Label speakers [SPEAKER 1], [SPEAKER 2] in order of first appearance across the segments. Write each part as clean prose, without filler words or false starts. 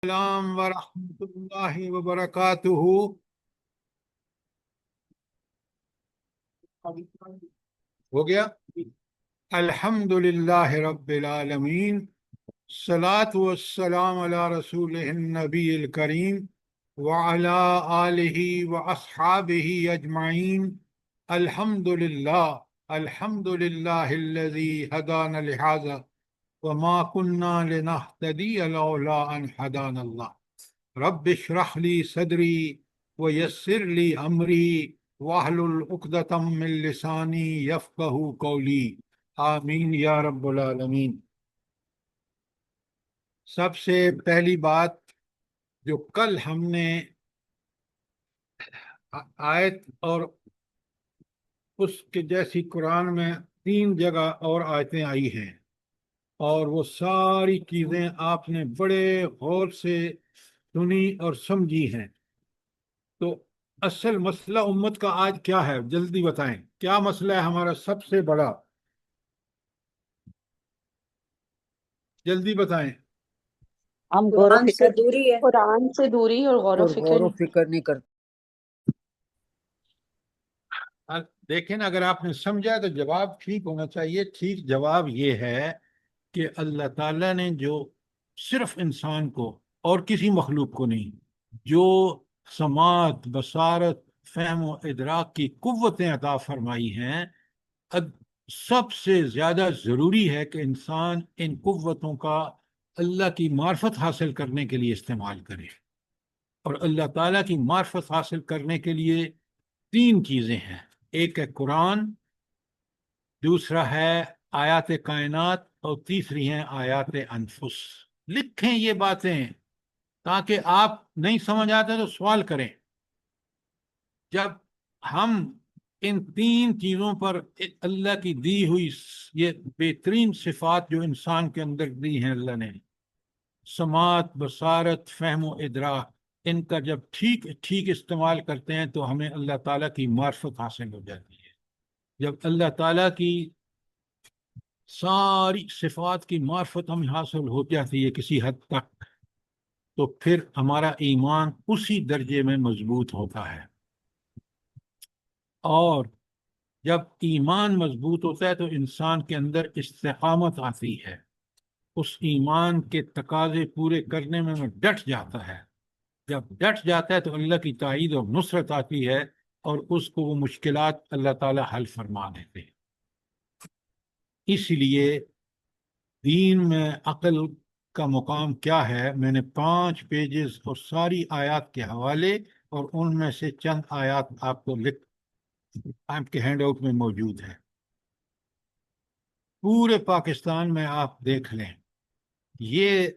[SPEAKER 1] السلام ورحمۃ اللہ وبرکاتہ۔ ہو گیا۔ الحمد للہ رب العالمین، الصلاۃ والسلام علی رسول النبی الکریم وعلی آلہ واصحابہ اجمعین۔ الحمد للہ الذی ہدانا لہذا وما كنا لنهتدي لولا ان هدانا الله۔ رب اشرح لي صدري ويسر لي امري واحلل عقدة من لساني يفقهوا قولي، آمین یا رب العالمین۔ سب سے پہلی بات جو کل ہم نے آیت اور اس کے جیسی قرآن میں 3 جگہ اور آیتیں آئی ہیں، اور وہ ساری چیزیں آپ نے بڑے غور سے سنی اور سمجھی ہیں، تو اصل مسئلہ امت کا آج کیا ہے؟ جلدی بتائیں، کیا مسئلہ ہے ہمارا سب سے بڑا؟ جلدی بتائیں۔
[SPEAKER 2] ہم غور و
[SPEAKER 3] قرآن سے
[SPEAKER 2] فکر
[SPEAKER 3] دوری ہے،
[SPEAKER 4] قرآن سے دوری اور غور و
[SPEAKER 2] غور و
[SPEAKER 4] فکر
[SPEAKER 2] فکر نہیں کرتے۔
[SPEAKER 1] دیکھیں نا، اگر آپ نے سمجھا تو جواب ٹھیک ہونا چاہیے۔ ٹھیک جواب یہ ہے کہ اللہ تعالیٰ نے جو صرف انسان کو اور کسی مخلوق کو نہیں، جو سماعت، بصارت، فہم و ادراک کی قوتیں عطا فرمائی ہیں، سب سے زیادہ ضروری ہے کہ انسان ان قوتوں کا اللہ کی معرفت حاصل کرنے کے لیے استعمال کرے۔ اور اللہ تعالیٰ کی معرفت حاصل کرنے کے لیے 3 چیزیں ہیں۔ ایک ہے قرآن، دوسرا ہے آیات کائنات، اور تیسری ہیں آیات انفس۔ لکھیں یہ باتیں تاکہ آپ نہیں سمجھ آتے تو سوال کریں۔ جب ہم ان 3 چیزوں پر اللہ کی دی ہوئی یہ بہترین صفات جو انسان کے اندر دی ہیں اللہ نے، سماعت، بصارت، فہم و ادراک، ان کا جب ٹھیک استعمال کرتے ہیں تو ہمیں اللہ تعالیٰ کی معرفت حاصل ہو جاتی ہے۔ جب اللہ تعالیٰ کی ساری صفات کی معرفت ہمیں حاصل ہو جاتی ہے کسی حد تک، تو پھر ہمارا ایمان اسی درجے میں مضبوط ہوتا ہے۔ اور جب ایمان مضبوط ہوتا ہے تو انسان کے اندر استقامت آتی ہے، اس ایمان کے تقاضے پورے کرنے میں ڈٹ جاتا ہے۔ جب ڈٹ جاتا ہے تو اللہ کی تائید اور نصرت آتی ہے، اور اس کو وہ مشکلات اللہ تعالی حل فرما دیتے ہیں۔ اس لیے دین میں عقل کا مقام کیا ہے؟ میں نے 5 پیجز اور ساری آیات کے حوالے اور ان میں سے چند آیات آپ کو آپ کے ہینڈ آؤٹ میں موجود ہے۔ پورے پاکستان میں آپ دیکھ لیں، یہ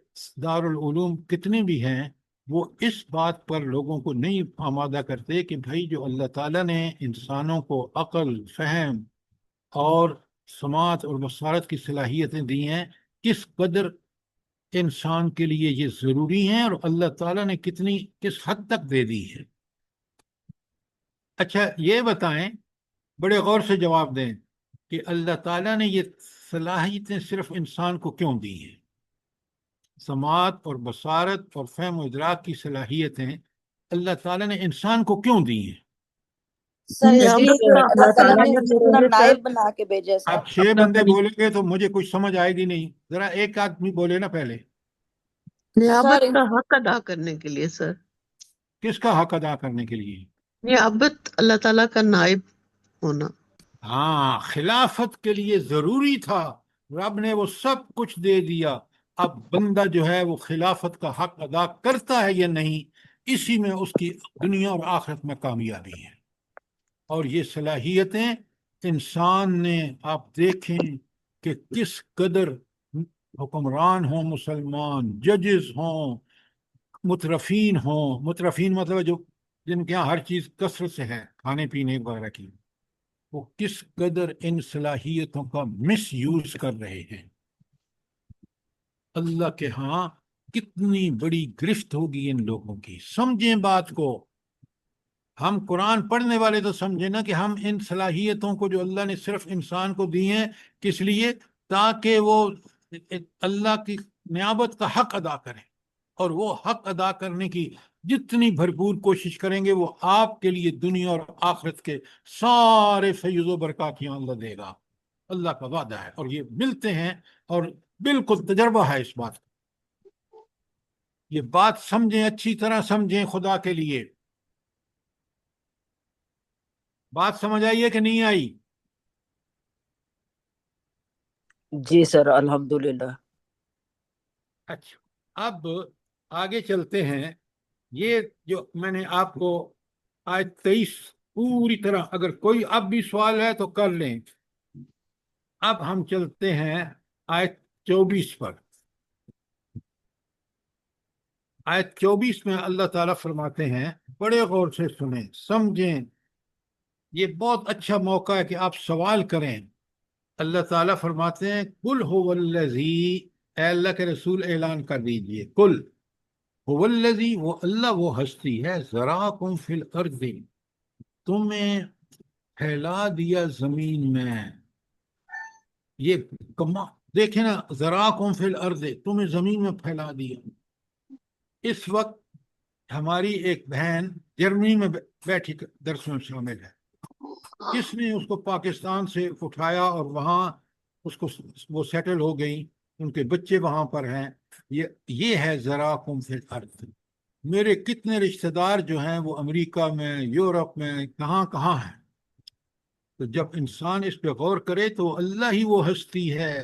[SPEAKER 1] دارالعلوم کتنے بھی ہیں، وہ اس بات پر لوگوں کو نہیں آمادہ کرتے کہ بھائی جو اللہ تعالیٰ نے انسانوں کو عقل، فہم اور سماعت اور بصارت کی صلاحیتیں دی ہیں، کس قدر انسان کے لیے یہ ضروری ہیں، اور اللہ تعالیٰ نے کس حد تک دے دی ہے۔ اچھا یہ بتائیں، بڑے غور سے جواب دیں کہ اللہ تعالیٰ نے یہ صلاحیتیں صرف انسان کو کیوں دی ہیں؟ سماعت اور بصارت اور فہم و ادراک کی صلاحیتیں اللہ تعالیٰ نے انسان کو کیوں دی ہیں؟
[SPEAKER 3] سر اس لیے کہ
[SPEAKER 4] اللہ
[SPEAKER 3] اللہ تعالیٰ
[SPEAKER 4] تعالیٰ
[SPEAKER 3] نے
[SPEAKER 4] نے
[SPEAKER 3] اپنا نائب بنا کے بھیجا سر۔
[SPEAKER 1] اب 6 بندے بولیں گے تو مجھے کچھ سمجھ آئے گی نہیں، ذرا ایک آدمی بولے نا پہلے۔
[SPEAKER 4] نیابت کا حق ادا کرنے کے لیے سر،
[SPEAKER 1] کس کا حق ادا کرنے کے لیے؟
[SPEAKER 4] نیابت اللہ تعالیٰ کا نائب ہونا۔
[SPEAKER 1] ہاں، خلافت کے لیے ضروری تھا، رب نے وہ سب کچھ دے دیا، اب بندہ جو ہے وہ خلافت کا حق ادا کرتا ہے یا نہیں، اسی میں اس کی دنیا اور آخرت میں کامیابی ہے۔ اور یہ صلاحیتیں انسان نے، آپ دیکھیں کہ کس قدر حکمران ہوں، مسلمان ججز ہوں، مترفین ہوں، مترفین مطلب جو جن کے یہاں ہر چیز کثرت سے ہے، کھانے پینے وغیرہ کی، وہ کس قدر ان صلاحیتوں کا مس یوز کر رہے ہیں۔ اللہ کے ہاں کتنی بڑی گرفت ہوگی ان لوگوں کی۔ سمجھیں بات کو، ہم قرآن پڑھنے والے تو سمجھیں نا کہ ہم ان صلاحیتوں کو جو اللہ نے صرف انسان کو دی ہیں، کس لیے؟ تاکہ وہ اللہ کی نیابت کا حق ادا کریں۔ اور وہ حق ادا کرنے کی جتنی بھرپور کوشش کریں گے وہ آپ کے لیے دنیا اور آخرت کے سارے فیض و برکات یہاں اللہ دے گا. اللہ کا وعدہ ہے اور یہ ملتے ہیں اور بالکل تجربہ ہے اس بات کا. یہ بات سمجھیں، اچھی طرح سمجھیں خدا کے لیے. بات سمجھ آئی ہے کہ نہیں آئی؟
[SPEAKER 2] جی سر الحمدللہ.
[SPEAKER 1] اچھا، اب آگے چلتے ہیں. یہ جو میں نے آپ کو آج 23 پوری طرح، اگر کوئی اب بھی سوال ہے تو کر لیں. اب ہم چلتے ہیں آیت 24 پر. آیت 24 میں اللہ تعالیٰ فرماتے ہیں، بڑے غور سے سنیں سمجھیں، یہ بہت اچھا موقع ہے کہ آپ سوال کریں. اللہ تعالیٰ فرماتے ہیں قل هو الذی، اے اللہ کے رسول اعلان کر دیجئے، قل هو الذی، وہ اللہ وہ ہستی ہے، ذراکم فی الارض، تمہیں پھیلا دیا زمین میں. یہ دیکھیں نا، ذراکم فی الارض، تمہیں زمین میں پھیلا دیا. اس وقت ہماری ایک بہن جرمنی میں بیٹھی درس میں شامل ہے. کس نے اس کو پاکستان سے اٹھایا اور وہاں اس کو وہ سیٹل ہو گئی، ان کے بچے وہاں پر ہیں. یہ ہے ذراکم فی الارض. میرے کتنے رشتہ دار جو ہیں وہ امریکہ میں، یورپ میں، کہاں کہاں ہیں. تو جب انسان اس پہ غور کرے تو اللہ ہی وہ ہستی ہے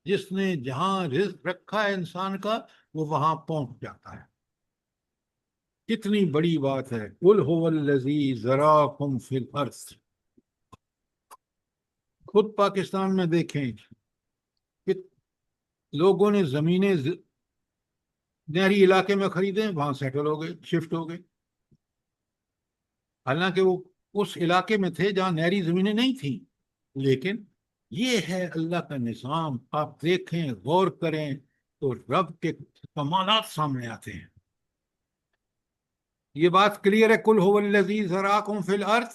[SPEAKER 1] جس نے جہاں رزق رکھا ہے انسان کا وہ وہاں پہنچ جاتا ہے. کتنی بڑی بات ہے. قل هو الذی ذراکم فی الارض. خود پاکستان میں دیکھیں کہ لوگوں نے زمینیں نہری علاقے میں خریدیں، وہاں سیٹل ہو گئے، شفٹ ہو گئے، حالانکہ وہ اس علاقے میں تھے جہاں نہری زمینیں نہیں تھیں. لیکن یہ ہے اللہ کا نظام. آپ دیکھیں، غور کریں تو رب کے کمالات سامنے آتے ہیں. یہ بات کلیئر ہے؟ قل هو الذی ذراکم فی الارض.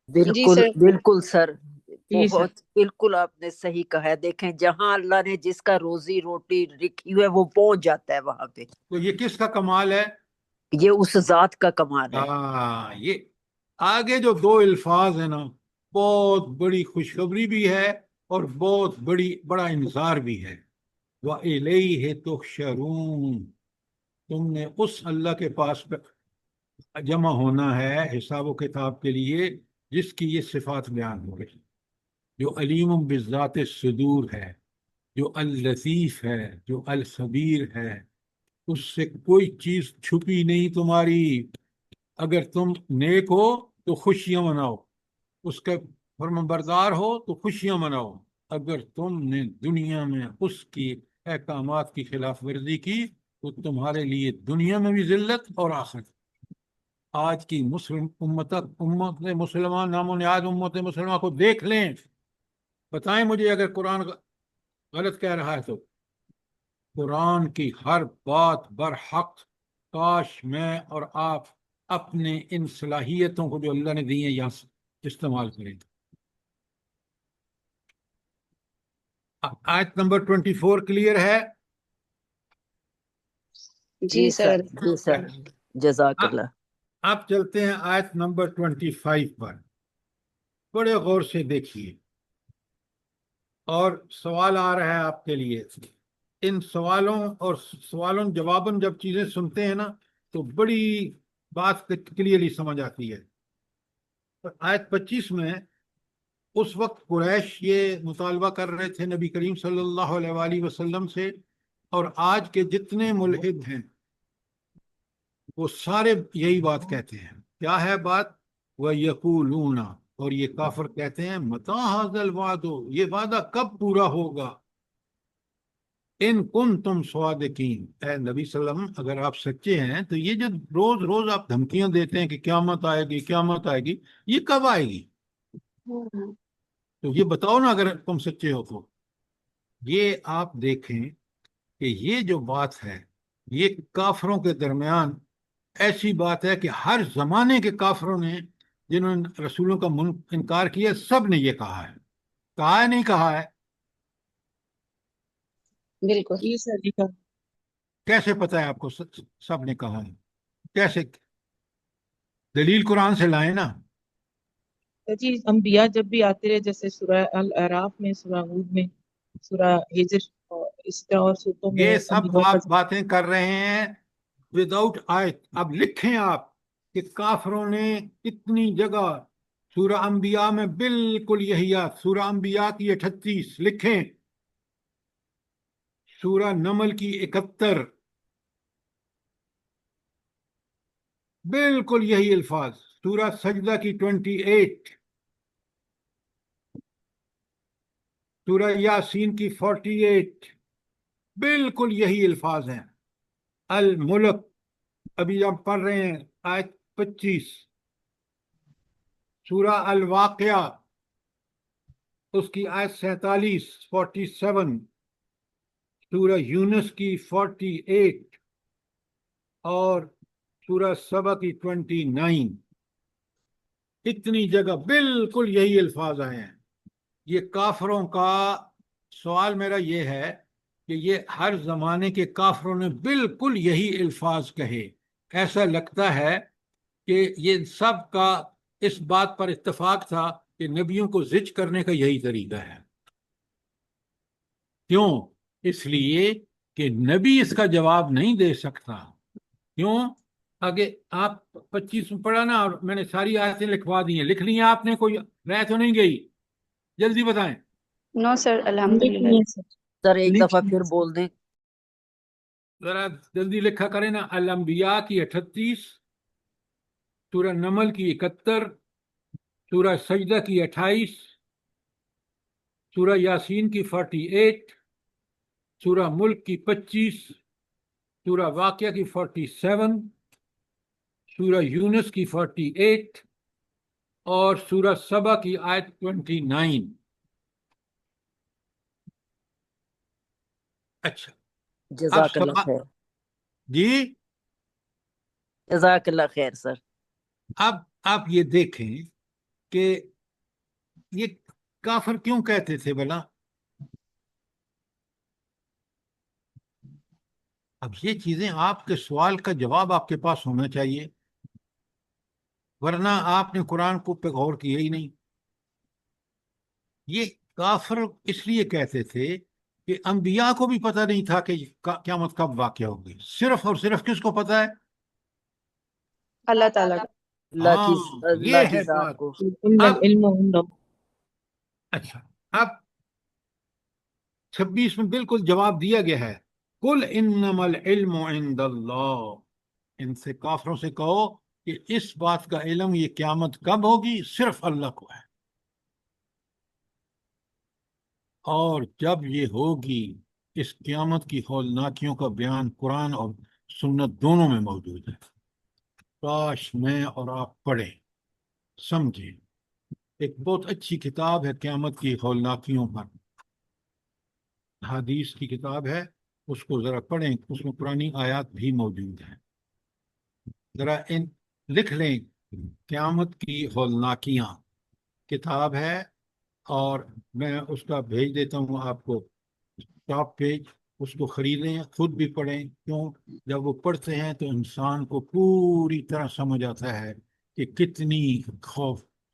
[SPEAKER 2] بالکل بالکل سر،
[SPEAKER 4] جی سر.
[SPEAKER 2] بہت بالکل آپ نے صحیح کہا ہے. دیکھیں جہاں اللہ نے جس کا روزی روٹی رکھی ہوئی ہے وہ پہنچ جاتا ہے وہاں پہ.
[SPEAKER 1] تو یہ کس کا کمال ہے؟
[SPEAKER 2] یہ اس ذات کا کمال ہے.
[SPEAKER 1] یہ آگے جو دو الفاظ ہیں نا، بہت بڑی خوشخبری بھی ہے اور بہت بڑا انذار بھی ہے. وَإِلَيْهِ تُحْشَرُونَ. تم نے اس اللہ کے پاس جمع ہونا ہے حساب و کتاب کے لیے جس کی یہ صفات بیان ہو رہی، جو علیم بذات الصدور ہے، جو اللطیف ہے، جو الخبیر ہے. اس سے کوئی چیز چھپی نہیں تمہاری. اگر تم نیک ہو تو خوشیاں مناؤ، اس کا فرمانبردار ہو تو خوشیاں مناؤ. اگر تم نے دنیا میں اس کی احکامات کی خلاف ورزی کی تو تمہارے لیے دنیا میں بھی ذلت اور آخرت. آج کی امت مسلمان، نام و نہاد امت مسلمان کو دیکھ لیں، بتائیں مجھے اگر قرآن غلط کہہ رہا ہے تو. قرآن کی ہر بات برحق. کاش میں اور آپ اپنے ان صلاحیتوں کو جو اللہ نے دی ہیں یہاں استعمال کریں. آیت نمبر 24 کلیئر ہے؟
[SPEAKER 2] جی سر جی سر، جزاک اللہ.
[SPEAKER 1] اب چلتے ہیں آیت نمبر 25 پر. بڑے غور سے دیکھیے اور سوال آ رہا ہے آپ کے لیے. ان سوالوں اور سوالوں جواباً جب چیزیں سنتے ہیں نا تو بڑی بات کلیئرلی سمجھ آتی ہے. آیت 25 میں اس وقت قریش یہ مطالبہ کر رہے تھے نبی کریم صلی اللہ علیہ وآلہ وسلم سے، اور آج کے جتنے ملحد ہیں وہ سارے یہی بات کہتے ہیں. کیا ہے بات؟ وَيَقُولُونَ، اور یہ کافر کہتے ہیں مَتَىٰ هَٰذَا الْوَعْدُ، یہ وعدہ کب پورا ہوگا؟ ان کنتم صادقین، اے نبی صلی اللہ علیہ وسلم اگر آپ سچے ہیں تو یہ جو روز روز آپ دھمکیاں دیتے ہیں کہ قیامت آئے گی قیامت آئے گی، یہ کب آئے گی؟ تو یہ بتاؤ نا اگر تم سچے ہو تو. یہ آپ دیکھیں کہ یہ جو بات ہے یہ کافروں کے درمیان ایسی بات ہے کہ ہر زمانے کے کافروں نے جنہوں نے رسولوں کا انکار کیا سب نے یہ کہا ہے. کہا ہے نہیں کہا ہے؟
[SPEAKER 3] بالکل.
[SPEAKER 4] جی سر. جی سر.
[SPEAKER 1] کیسے پتہ ہے آپ کو سب نے کہا ہے؟ کیسے؟ دلیل قرآن سے لائیں نا.
[SPEAKER 5] جی انبیاء جب بھی آتے رہے، جیسے سورہ الاعراف میں، سورہ ہود میں، سورہ ہجر، اور اس طرح اور صورتوں میں
[SPEAKER 1] یہ سب
[SPEAKER 5] انبیاء کا
[SPEAKER 1] آپ باتیں کر رہے ہیں وداؤٹ آیت. اب لکھیں آپ کہ کافروں نے اتنی جگہ سورہ انبیاء میں بالکل یہی آیت، سورہ انبیاء کی 38 لکھیں، سورہ نمل کی 71، بالکل یہی الفاظ، سورہ سجدہ کی 28، سورہ یاسین کی 48، بالکل یہی الفاظ ہیں. الملک ابھی ہم پڑھ رہے ہیں آیت 25، سورہ الواقعہ اس کی آیت 47، 47، سورہ یونس کی 48 اور سورہ سبا کی 29، اتنی جگہ بالکل یہی الفاظ آئے ہیں. یہ کافروں کا سوال میرا یہ ہے کہ یہ ہر زمانے کے کافروں نے بالکل یہی الفاظ کہے. ایسا لگتا ہے کہ یہ سب کا اس بات پر اتفاق تھا کہ نبیوں کو زج کرنے کا یہی طریقہ ہے. کیوں؟ اس لیے کہ نبی اس کا جواب نہیں دے سکتا. کیوں؟ آگے آپ 25 میں پڑھا نا، اور میں نے ساری آیتیں لکھوا دی ہیں. لکھ لی ہیں آپ نے؟ کوئی رہ تو نہیں گئی؟ جلدی بتائیں.
[SPEAKER 3] نو سر الحمدللہ.
[SPEAKER 2] سر ایک دفعہ
[SPEAKER 1] لکھ-
[SPEAKER 2] پھر بول دیں.
[SPEAKER 1] ذرا جلدی لکھا کریں نا. الانبیاء کی 38، سورہ نمل کی 71، سورہ سجدہ کی 28، سورہ یاسین کی 48، سورہ ملک کی 25، سورہ واقعہ کی 47، سورہ یونس کی 48 اور سورہ سبا کی آیت 29. اچھا، اب
[SPEAKER 2] جزاک اللہ خیر.
[SPEAKER 1] جی
[SPEAKER 2] جزاک اللہ خیر سر.
[SPEAKER 1] اب آپ یہ دیکھیں کہ یہ کافر کیوں کہتے تھے بھلا؟ اب یہ چیزیں آپ کے سوال کا جواب آپ کے پاس ہونا چاہیے، ورنہ آپ نے قرآن کو پہ غور کیا ہی نہیں. یہ کافر اس لیے کہتے تھے کہ انبیاء کو بھی پتہ نہیں تھا کہ قیامت کب واقع ہوگی. صرف اور صرف کس کو پتہ ہے؟
[SPEAKER 3] اللہ تعالیٰ کا.
[SPEAKER 2] اللہ کی
[SPEAKER 1] ہاں،
[SPEAKER 2] اللہ
[SPEAKER 1] یہ
[SPEAKER 2] کی
[SPEAKER 1] ہے
[SPEAKER 2] ذات
[SPEAKER 1] بات.
[SPEAKER 2] کو.
[SPEAKER 1] اب
[SPEAKER 5] العلم عند اللہ۔
[SPEAKER 1] اچھا، اب 26 میں بالکل جواب دیا گیا ہے. قل انما العلم عند اللہ. ان سے کافروں سے کہو کہ اس بات کا علم یہ قیامت کب ہوگی صرف اللہ کو ہے، اور جب یہ ہوگی اس قیامت کی ہولناکیوں کا بیان قرآن اور سنت دونوں میں موجود ہے. کاش میں اور آپ پڑھیں، سمجھیں. ایک بہت اچھی کتاب ہے قیامت کی ہولناکیوں پر، حدیث کی کتاب ہے، اس کو ذرا پڑھیں. اس میں پرانی آیات بھی موجود ہیں. ذرا لکھ لیں قیامت کی ہولناکیاں، کتاب ہے، اور میں اس کا بھیج دیتا ہوں آپ کو ٹاپ پیج. اس کو خریدیں، خود بھی پڑھیں. کیوں؟ جب وہ پڑھتے ہیں تو انسان کو پوری طرح سمجھ آتا ہے کہ کتنی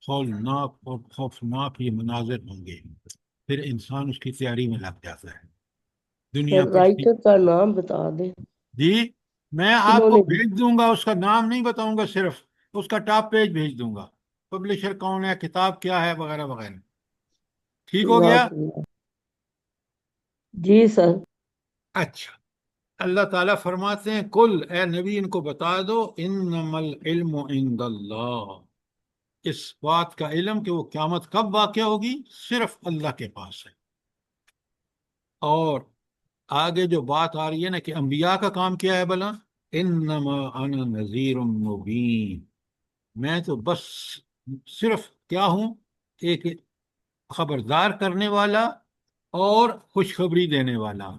[SPEAKER 1] ہولناک اور خوفناک یہ مناظر ہوں گے. پھر انسان اس کی تیاری میں لگ جاتا ہے. دنیا پر
[SPEAKER 4] رائٹر کا نام بتا دیں.
[SPEAKER 1] جی میں آپ
[SPEAKER 4] انہوں
[SPEAKER 1] کو
[SPEAKER 4] نے
[SPEAKER 1] بھیج دوں گا، اس کا نام نہیں بتاؤں گا، صرف اس کا ٹاپ پیج بھیج دوں گا، پبلشر کون ہے، کتاب کیا ہے، وغیرہ وغیرہ. ٹھیک ہو گیا؟
[SPEAKER 4] جزاک اللہ. جی سر.
[SPEAKER 1] اچھا، اللہ تعالیٰ فرماتے ہیں کل اے نبی ان کو بتا دو انما العلم عند اللہ، اس بات کا علم کہ وہ قیامت کب واقع ہوگی صرف اللہ کے پاس ہے. اور آگے جو بات آ رہی ہے نا کہ انبیاء کا کام کیا ہے بھلا، انما انا نذیر مبین، میں تو بس صرف کیا ہوں، ایک خبردار کرنے والا اور خوشخبری دینے والا.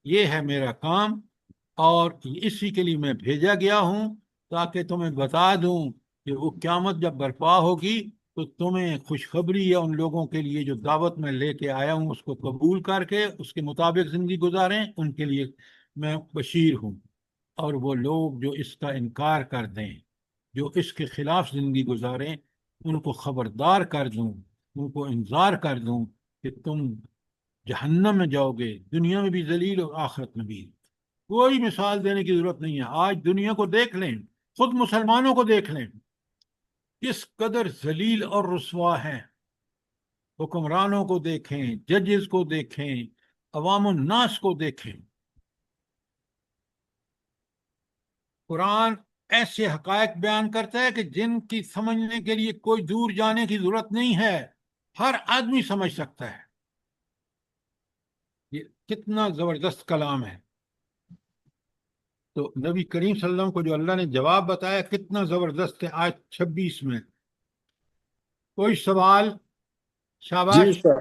[SPEAKER 1] یہ ہے میرا کام، اور اسی کے لیے میں بھیجا گیا ہوں تاکہ تمہیں بتا دوں کہ وہ قیامت جب برپا ہوگی تو تمہیں خوشخبری ہے ان لوگوں کے لیے جو دعوت میں لے کے آیا ہوں اس کو قبول کر کے اس کے مطابق زندگی گزاریں، ان کے لیے میں بشیر ہوں، اور وہ لوگ جو اس کا انکار کر دیں، جو اس کے خلاف زندگی گزاریں، ان کو خبردار کر دوں، ان کو انذار کر دوں کہ تم جہنم میں جاؤ گے، دنیا میں بھی ذلیل اور آخرت میں بھی۔ کوئی مثال دینے کی ضرورت نہیں ہے، آج دنیا کو دیکھ لیں، خود مسلمانوں کو دیکھ لیں، کس قدر ذلیل اور رسوا ہیں۔ حکمرانوں کو دیکھیں، ججز کو دیکھیں، عوام الناس کو دیکھیں۔ قرآن ایسے حقائق بیان کرتا ہے کہ جن کی سمجھنے کے لیے کوئی دور جانے کی ضرورت نہیں ہے، ہر آدمی سمجھ سکتا ہے۔ یہ کتنا زبردست کلام ہے۔ تو نبی کریم صلی اللہ علیہ وسلم کو جو اللہ نے جواب بتایا کتنا زبردست ہے، آیت 26 میں۔ کوئی سوال؟
[SPEAKER 6] جی
[SPEAKER 1] شاباش۔
[SPEAKER 6] سر،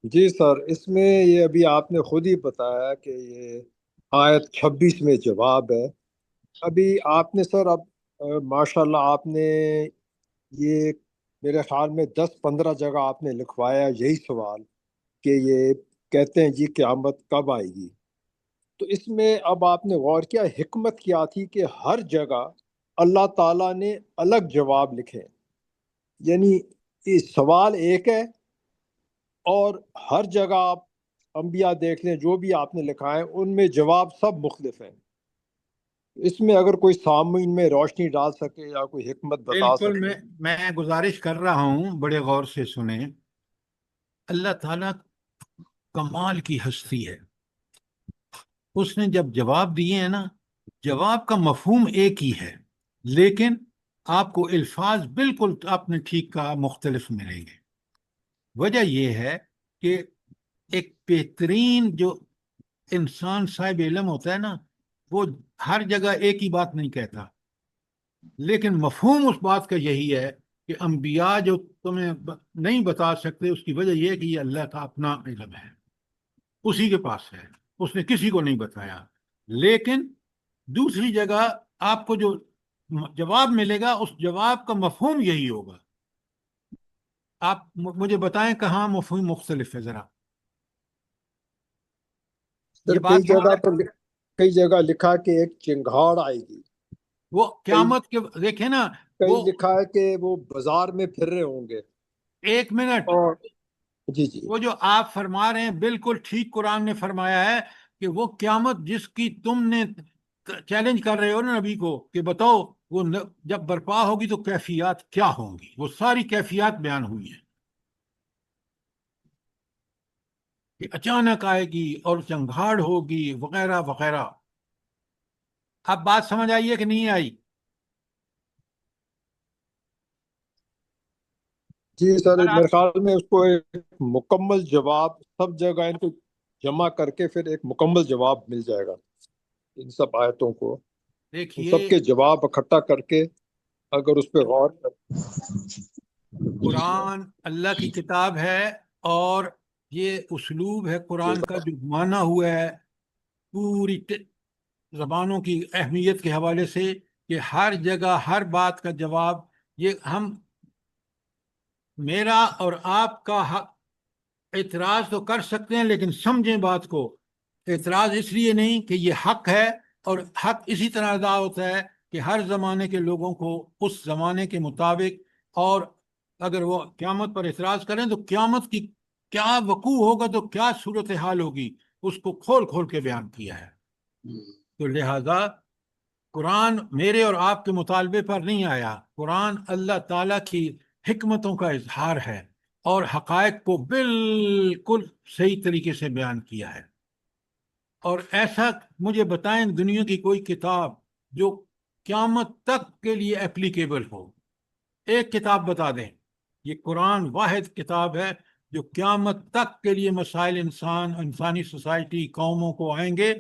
[SPEAKER 6] جی سر، اس میں یہ ابھی آپ نے خود ہی بتایا کہ یہ آیت 26 میں جواب ہے۔ ابھی آپ نے سر اب ماشاءاللہ آپ نے یہ میرے خیال میں 10-15 جگہ آپ نے لکھوایا یہی سوال کہ یہ کہتے ہیں جی قیامت کب آئے گی۔ تو اس میں اب آپ نے غور کیا حکمت کیا تھی کہ ہر جگہ اللہ تعالیٰ نے الگ جواب لکھے، یعنی یہ سوال ایک ہے اور ہر جگہ آپ انبیاء دیکھ لیں جو بھی آپ نے لکھا ہے ان میں جواب سب مختلف ہیں۔ اس میں اگر کوئی سامعین میں روشنی ڈال سکے یا کوئی حکمت بتا
[SPEAKER 1] بالکل،
[SPEAKER 6] سکے۔
[SPEAKER 1] میں گزارش کر رہا ہوں، بڑے غور سے سنیں۔ اللہ تعالیٰ کمال کی ہستی ہے، اس نے جب جواب دیے ہیں نا، جواب کا مفہوم ایک ہی ہے، لیکن آپ کو الفاظ بالکل آپ نے ٹھیک کہا مختلف ملیں گے۔ وجہ یہ ہے کہ ایک بہترین جو انسان صاحب علم ہوتا ہے نا، وہ ہر جگہ ایک ہی بات نہیں کہتا، لیکن مفہوم اس بات کا یہی ہے کہ انبیاء جو تمہیں نہیں بتا سکتے، اس کی وجہ یہ ہے کہ یہ اللہ کا اپنا علم ہے، اسی کے پاس ہے، اس نے کسی کو نہیں بتایا۔ لیکن دوسری جگہ آپ کو جو جواب ملے گا، اس جواب کا مفہوم یہی ہوگا۔ آپ مجھے بتائیں کہاں مفہوم مختلف ہے ذرا، یہ
[SPEAKER 6] سر
[SPEAKER 1] بات
[SPEAKER 6] کئی جگہ لکھا کہ ایک چنگھاڑ آئے گی،
[SPEAKER 1] وہ قیامت کے دیکھیں نا،
[SPEAKER 6] کئی
[SPEAKER 1] وہ
[SPEAKER 6] لکھا ہے کہ وہ بازار میں پھر رہے ہوں گے۔
[SPEAKER 1] ایک منٹ،
[SPEAKER 6] اور جی جی
[SPEAKER 1] وہ جو آپ فرما رہے ہیں بالکل ٹھیک کہ نے فرمایا ہے کہ وہ قیامت جس کی تم نے چیلنج کر رہے ہو نا نبی کو کہ بتاؤ وہ جب برپا ہوگی تو کیفیات کیا ہوں گی، وہ ساری کیفیات بیان ہوئی ہیں کہ اچانک آئے گی اور چنگھاڑ ہوگی وغیرہ وغیرہ۔ اب بات سمجھ آئیے کہ نہیں آئی؟
[SPEAKER 6] جی سر،
[SPEAKER 1] اگر آپ
[SPEAKER 6] میرے خیال میں اس کو ایک مکمل جواب سب جگہ ان کو جمع کر کے پھر ایک مکمل جواب مل جائے گا ان سب آیتوں کو، ان
[SPEAKER 1] دیکھیے،
[SPEAKER 6] سب کے جواب اکٹھا کر کے اگر اس پہ غور
[SPEAKER 1] قرآن اللہ کی کتاب ہے، اور یہ اسلوب ہے قرآن کا جو مانا ہوا ہے پوری زبانوں کی اہمیت کے حوالے سے، کہ ہر جگہ ہر بات کا جواب، یہ ہم میرا اور آپ کا حق اعتراض تو کر سکتے ہیں، لیکن سمجھیں بات کو، اعتراض اس لیے نہیں کہ یہ حق ہے، اور حق اسی طرح ادا ہوتا ہے کہ ہر زمانے کے لوگوں کو اس زمانے کے مطابق، اور اگر وہ قیامت پر اعتراض کریں تو قیامت کی کیا وقوع ہوگا تو کیا صورتحال ہوگی، اس کو کھول کھول کے بیان کیا ہے۔ تو لہذا قرآن میرے اور آپ کے مطالبے پر نہیں آیا، قرآن اللہ تعالیٰ کی حکمتوں کا اظہار ہے اور حقائق کو بالکل صحیح طریقے سے بیان کیا ہے۔ اور ایسا مجھے بتائیں دنیا کی کوئی کتاب جو قیامت تک کے لیے اپلیکیبل ہو، ایک کتاب بتا دیں۔ یہ قرآن واحد کتاب ہے جو قیامت تک کے لیے مسائل انسانی سوسائٹی، قوموں کو آئیں گے،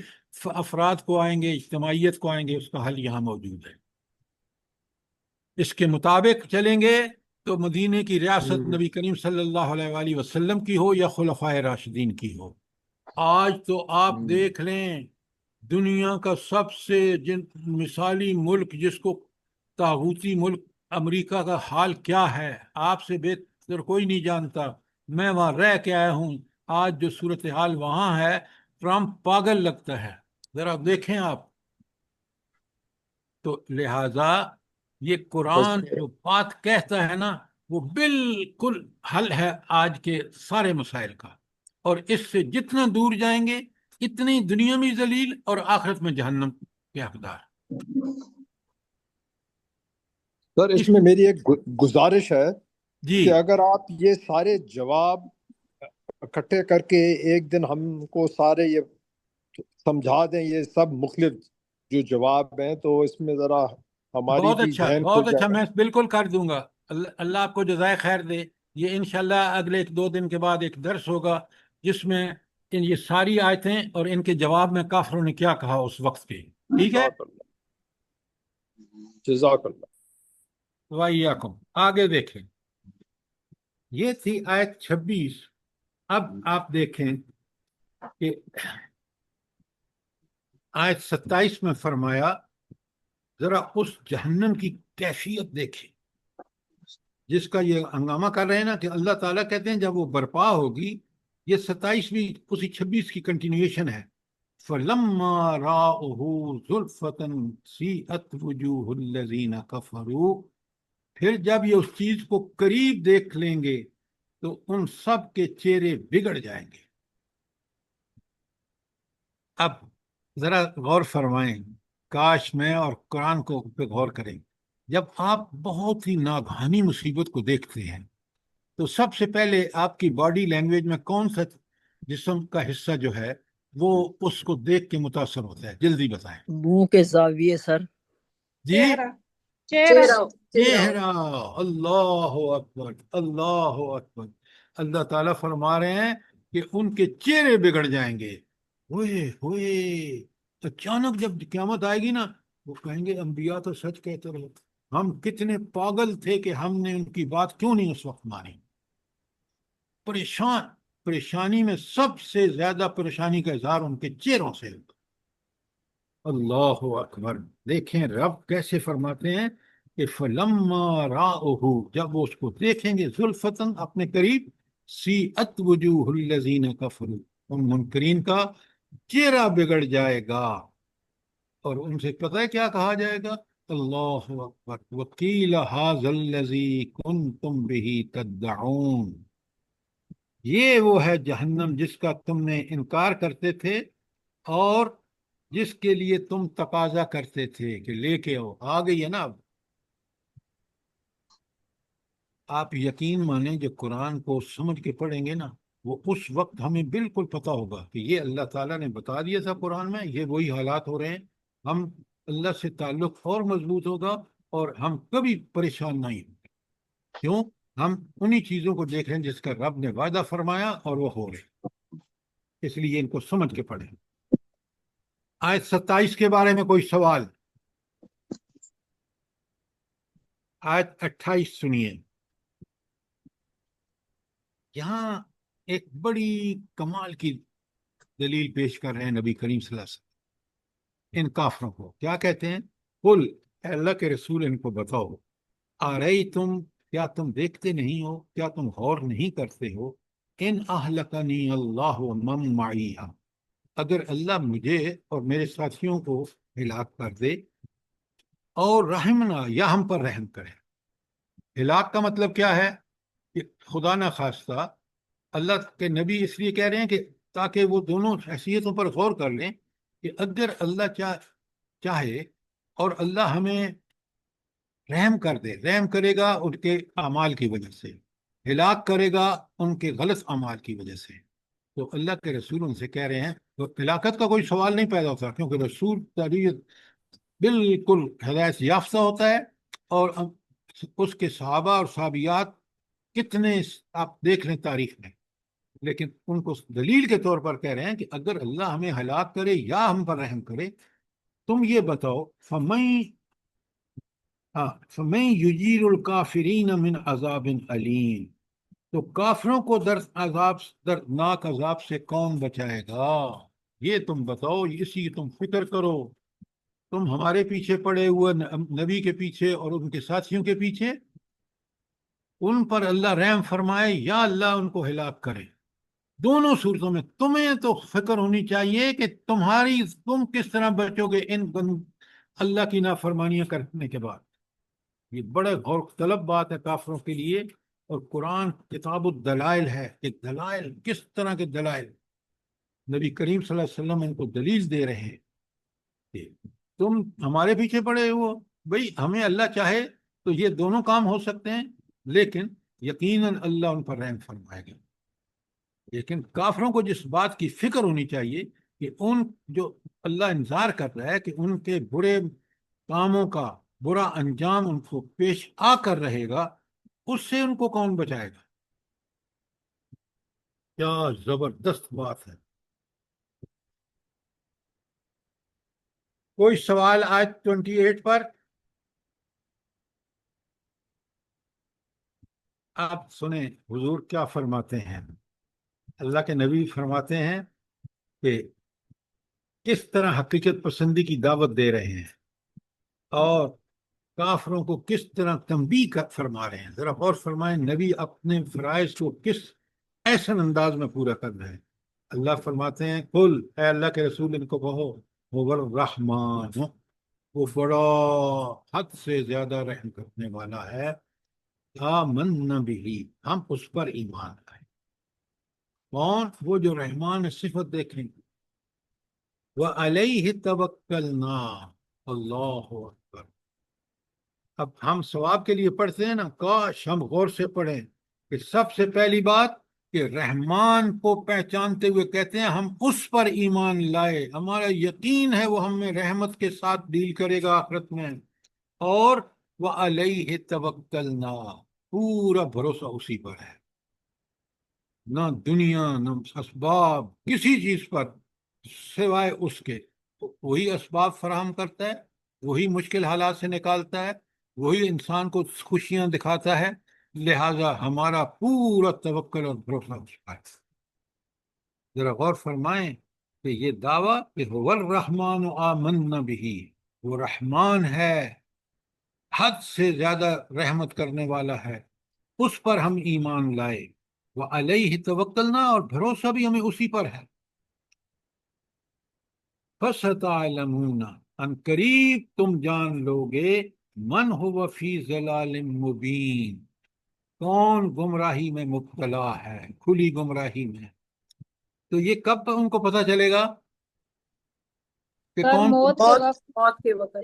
[SPEAKER 1] افراد کو آئیں گے، اجتماعیت کو آئیں گے، اس کا حل یہاں موجود ہے۔ اس کے مطابق چلیں گے تو مدینے کی ریاست نبی کریم صلی اللہ علیہ وآلہ وسلم کی ہو یا خلفائے راشدین کی ہو۔ آج تو آپ دیکھ لیں دنیا کا سب سے مثالی ملک جس کو طاغوتی ملک امریکہ کا حال کیا ہے، آپ سے بہتر کوئی نہیں جانتا، میں وہاں رہ کے آیا ہوں۔ آج جو صورتحال وہاں ہے، ٹرمپ پاگل لگتا ہے ذرا دیکھیں آپ. تو لہذا یہ قرآن
[SPEAKER 6] بس
[SPEAKER 1] جو بات کہتا ہے نا وہ بالکل حل ہے آج کے سارے مسائل کا، اور اس سے جتنا دور جائیں گے اتنی دنیا میں ذلیل اور آخرت میں جہنم کے حقدار.
[SPEAKER 6] سر اس میں میری ایک گزارش ہے
[SPEAKER 1] جی
[SPEAKER 6] کہ اگر آپ یہ سارے جواب اکٹھے کر کے ایک دن ہم کو سارے یہ سمجھا دیں، یہ سب مختلف جو جواب ہیں، تو اس میں ذرا ہماری
[SPEAKER 1] بہت
[SPEAKER 6] بھی
[SPEAKER 1] اچھا،
[SPEAKER 6] ذہن کھل
[SPEAKER 1] بہت اچھا،
[SPEAKER 6] جائے گا.
[SPEAKER 1] میں بالکل کر دوں گا. اللہ آپ کو جزائے خیر دے. یہ انشاءاللہ اگلے 1-2 دن کے بعد ایک درس ہوگا جس میں یہ ساری آیتیں اور ان کے جواب میں کافروں نے کیا کہا اس وقت کے. ٹھیک ہے.
[SPEAKER 6] جزاک اللہ، جزاک اللہ.
[SPEAKER 1] وَإِيَّاكُمْ. آگے دیکھیں، یہ تھی آیت 26. اب آپ دیکھیں کہ آیت 27 میں فرمایا، ذرا اس جہنم کی کیفیت دیکھیں جس کا یہ ہنگامہ کر رہے ہیں نا، کہ اللہ تعالیٰ کہتے ہیں جب وہ برپا ہوگی. یہ 27ویں اسی 26 کی کنٹینیوشن ہے. فَلَمَّا رَأَوْهُ زُلْفَةً سِیئَتْ وُجُوهُ الَّذِینَ كَفَرُوا. پھر جب یہ اس چیز کو قریب دیکھ لیں گے تو ان سب کے چہرے بگڑ جائیں گے. اب ذرا غور فرمائیں، کاش میں اور قرآن کو پہ غور کریں. جب آپ بہت ہی ناگہانی مصیبت کو دیکھتے ہیں تو سب سے پہلے آپ کی باڈی لینگویج میں کون سا جسم کا حصہ جو ہے وہ اس کو دیکھ کے متاثر ہوتا ہے؟ جلدی بتائیں.
[SPEAKER 2] منہ کے زاویے سر.
[SPEAKER 1] جی،
[SPEAKER 5] چہرہ.
[SPEAKER 1] چہرہ. اللہ اکبر، اللہ اکبر. اللہ تعالیٰ فرما رہے ہیں کہ ان کے چہرے بگڑ جائیں گے. ہوئے ہوئے، اچانک جب قیامت آئے گی نا، وہ کہیں گے انبیاء تو سچ کہتے رہے، ہم کتنے پاگل تھے کہ ہم نے ان کی بات کیوں نہیں اس وقت مانی. پریشانی میں سب سے زیادہ پریشانی کا اظہار ان کے چہروں سے. اللہ اکبر. دیکھیں رب کیسے فرماتے ہیں کہ فَلَمَّا رَأَوْهُ، جب وہ اس کو دیکھیں گے زُلْفَةً اپنے قریب، سِیئَتْ وُجُوهُ الَّذِینَ كَفَرُوا، ان منکرین کا چہرہ بگڑ جائے گا اور ان سے پتہ ہے کیا کہا جائے گا؟ اللہ اکبر. وَقِيلَ هَذَا الَّذِي كُنْتُمْ بِهِ تَدَّعُونَ. یہ وہ ہے جہنم جس کا تم نے انکار کرتے تھے اور جس کے لیے تم تقاضا کرتے تھے کہ لے کے آؤ. آ گئی ہے نا. اب آپ یقین مانیں جو قرآن کو سمجھ کے پڑھیں گے نا، وہ اس وقت ہمیں بالکل پتہ ہوگا کہ یہ اللہ تعالیٰ نے بتا دیا تھا قرآن میں، یہ وہی حالات ہو رہے ہیں. ہم اللہ سے تعلق اور مضبوط ہوگا اور ہم کبھی پریشان نہیں ہوں گے. کیوں؟ ہم انہی چیزوں کو دیکھ رہے ہیں جس کا رب نے وعدہ فرمایا اور وہ ہو رہے. اس لیے ان کو سمجھ کے پڑھیں. آیت 27 کے بارے میں کوئی سوال؟ آیت 28 سنیے. یہاں ایک بڑی کمال کی دلیل پیش کر رہے ہیں نبی کریم صلی اللہ علیہ وسلم ان کافروں کو. کیا کہتے ہیں؟ قل، اے اللہ کے رسول ان کو بتاؤ، تم کیا تم دیکھتے نہیں ہو، کیا تم غور نہیں کرتے ہو، ان اہلکنی اللہ ومن معی، اگر اللہ مجھے اور میرے ساتھیوں کو ہلاک کر دے، اور رحمنا، یا ہم پر رحم کرے. ہلاک کا مطلب کیا ہے؟ کہ خدا نہ خواستہ اللہ کے نبی اس لیے کہہ رہے ہیں کہ تاکہ وہ دونوں حیثیتوں پر غور کر لیں کہ اگر اللہ چاہے اور اللہ ہمیں رحم کر دے، رحم کرے گا ان کے اعمال کی وجہ سے، ہلاک کرے گا ان کے غلط اعمال کی وجہ سے. تو اللہ کے رسول ان سے کہہ رہے ہیں تو ہلاکت کا کوئی سوال نہیں پیدا ہوتا، کیونکہ رسول تاریخ بالکل ہدایت یافتہ ہوتا ہے. اور اس کے صحابہ اور صحابیات کتنے آپ دیکھ لیں تاریخ میں، لیکن ان کو دلیل کے طور پر کہہ رہے ہیں کہ اگر اللہ ہمیں ہلاک کرے یا ہم پر رحم کرے، تم یہ بتاؤ فَمَن يُجِيرُ الْكَافِرِينَ مِنْ عَذَابٍ أَلِيمٍ، تو کافروں کو دردناک عذاب سے کون بچائے گا؟ یہ تم بتاؤ، اسی کی تم فکر کرو. تم ہمارے پیچھے پڑے ہوئے نبی کے پیچھے اور ان کے ساتھیوں کے پیچھے، ان پر اللہ رحم فرمائے یا اللہ ان کو ہلاک کرے. دونوں صورتوں میں تمہیں تو فکر ہونی چاہیے کہ تم کس طرح بچو گے اللہ کی نافرمانیاں کرنے کے بعد. یہ بڑے غور طلب بات ہے کافروں کے لیے. اور قرآن کتاب الدلائل ہے کہ دلائل کس طرح کے دلائل نبی کریم صلی اللہ علیہ وسلم ان کو دلیل دے رہے ہیں کہ تم ہمارے پیچھے پڑے ہو. بھئی ہمیں اللہ چاہے تو یہ دونوں کام ہو سکتے ہیں، لیکن یقیناً اللہ ان پر رحم فرمائے گا. لیکن کافروں کو جس بات کی فکر ہونی چاہیے کہ جو اللہ انذار کر رہا ہے کہ ان کے برے کاموں کا برا انجام ان کو پیش آ کر رہے گا، اس سے ان کو کون بچائے گا. کیا زبردست بات ہے. کوئی سوال آیت 28 پر؟ آپ سنیں حضور کیا فرماتے ہیں. اللہ کے نبی فرماتے ہیں کہ کس طرح حقیقت پسندی کی دعوت دے رہے ہیں اور کافروں کو کس طرح تنبیہ فرما رہے ہیں. ذرا غور فرمائیں نبی اپنے فرائض کو کس ایسن انداز میں پورا کر رہے ہیں. اللہ فرماتے ہیں قل، اے اللہ کے رسول ان کو کہو، هو الرحمن، وہ بڑا حد سے زیادہ رحم کرنے والا ہے. آمنا بہ، ہم اس پر ایمان لائے. کون؟ وہ جو رحمان صفت دیکھیں گے. وَعَلَيْهِ تَوَكَّلْنَا، اللہ اکبر. اب ہم ثواب کے لیے پڑھتے ہیں نا، کاش ہم غور سے پڑھیں کہ سب سے پہلی بات کہ رحمان کو پہچانتے ہوئے کہتے ہیں ہم اس پر ایمان لائے، ہمارا یقین ہے وہ ہمیں رحمت کے ساتھ ڈیل کرے گا آخرت میں. اور وَعَلَيْهِ تَوَكَّلْنَا، پورا بھروسہ اسی پر ہے، نہ دنیا نہ اسباب کسی چیز پر سوائے اس کے. وہی اسباب فراہم کرتا ہے، وہی مشکل حالات سے نکالتا ہے، وہی انسان کو خوشیاں دکھاتا ہے. لہذا ہمارا پورا توکل اور بھروسہ اس پر ہے. ذرا غور فرمائیں کہ یہ دعویٰ کہ هو الرحمن آمنا بہ، وہ رحمان ہے، حد سے زیادہ رحمت کرنے والا ہے، اس پر ہم ایمان لائے. وَعَلَيْهِ تَوَكَّلْنَا، اور بھروسہ بھی ہمیں اسی پر ہے. فَسَتَعْلَمُونَ، ان قریب تم جان لو گے، من هو فی ضلال مبین، کون گمراہی میں مبتلا ہے، کھلی گمراہی میں. تو یہ کب ان کو پتہ چلے گا کہ
[SPEAKER 7] سر
[SPEAKER 1] کون؟
[SPEAKER 7] موت کے وقت.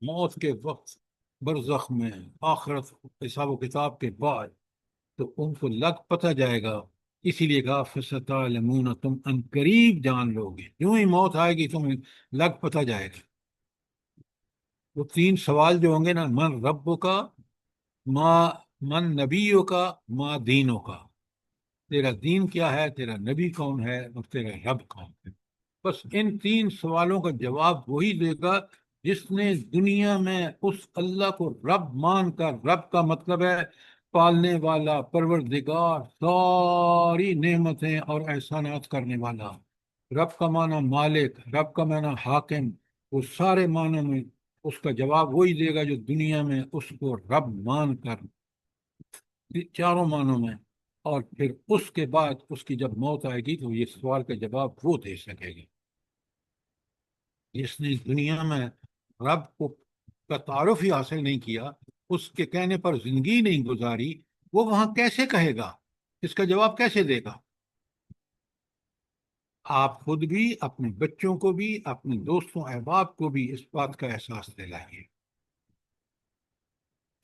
[SPEAKER 1] موت کے وقت، برزخ میں، آخرت، حساب و کتاب کے بعد تو ان کو لگ پتہ جائے گا. اسی لیے کہا فَسَتَعْلَمُونَ، تم ان قریب جان لو گے. یوں ہی موت آئے گی تمہیں لگ پتہ جائے گا. وہ 3 سوال جو ہوں گے نا، من ربو کا، من نبیوں کا، ما دینوں کا، تیرا دین کیا ہے، تیرا نبی کون ہے، اور تیرا رب کون ہے. بس ان 3 سوالوں کا جواب وہی دے گا جس نے دنیا میں اس اللہ کو رب مان کر، رب کا مطلب ہے پالنے والا، پروردگار، ساری نعمتیں اور احسانات کرنے والا. رب کا معنی مالک، رب کا معنی حاکم، وہ سارے معنوں میں اس کا جواب وہی دے گا جو دنیا میں اس کو رب مان کر، چاروں معنوں میں. اور پھر اس کے بعد اس کی جب موت آئے گی تو یہ سوال کا جواب وہ دے سکے گا. جس نے دنیا میں رب کو کا تعارف ہی حاصل نہیں کیا، اس کے کہنے پر زندگی نہیں گزاری، وہ وہاں کیسے کہے گا، اس کا جواب کیسے دے گا؟ آپ خود بھی، اپنے بچوں کو بھی، اپنے دوستوں احباب کو بھی اس بات کا احساس دلائیے.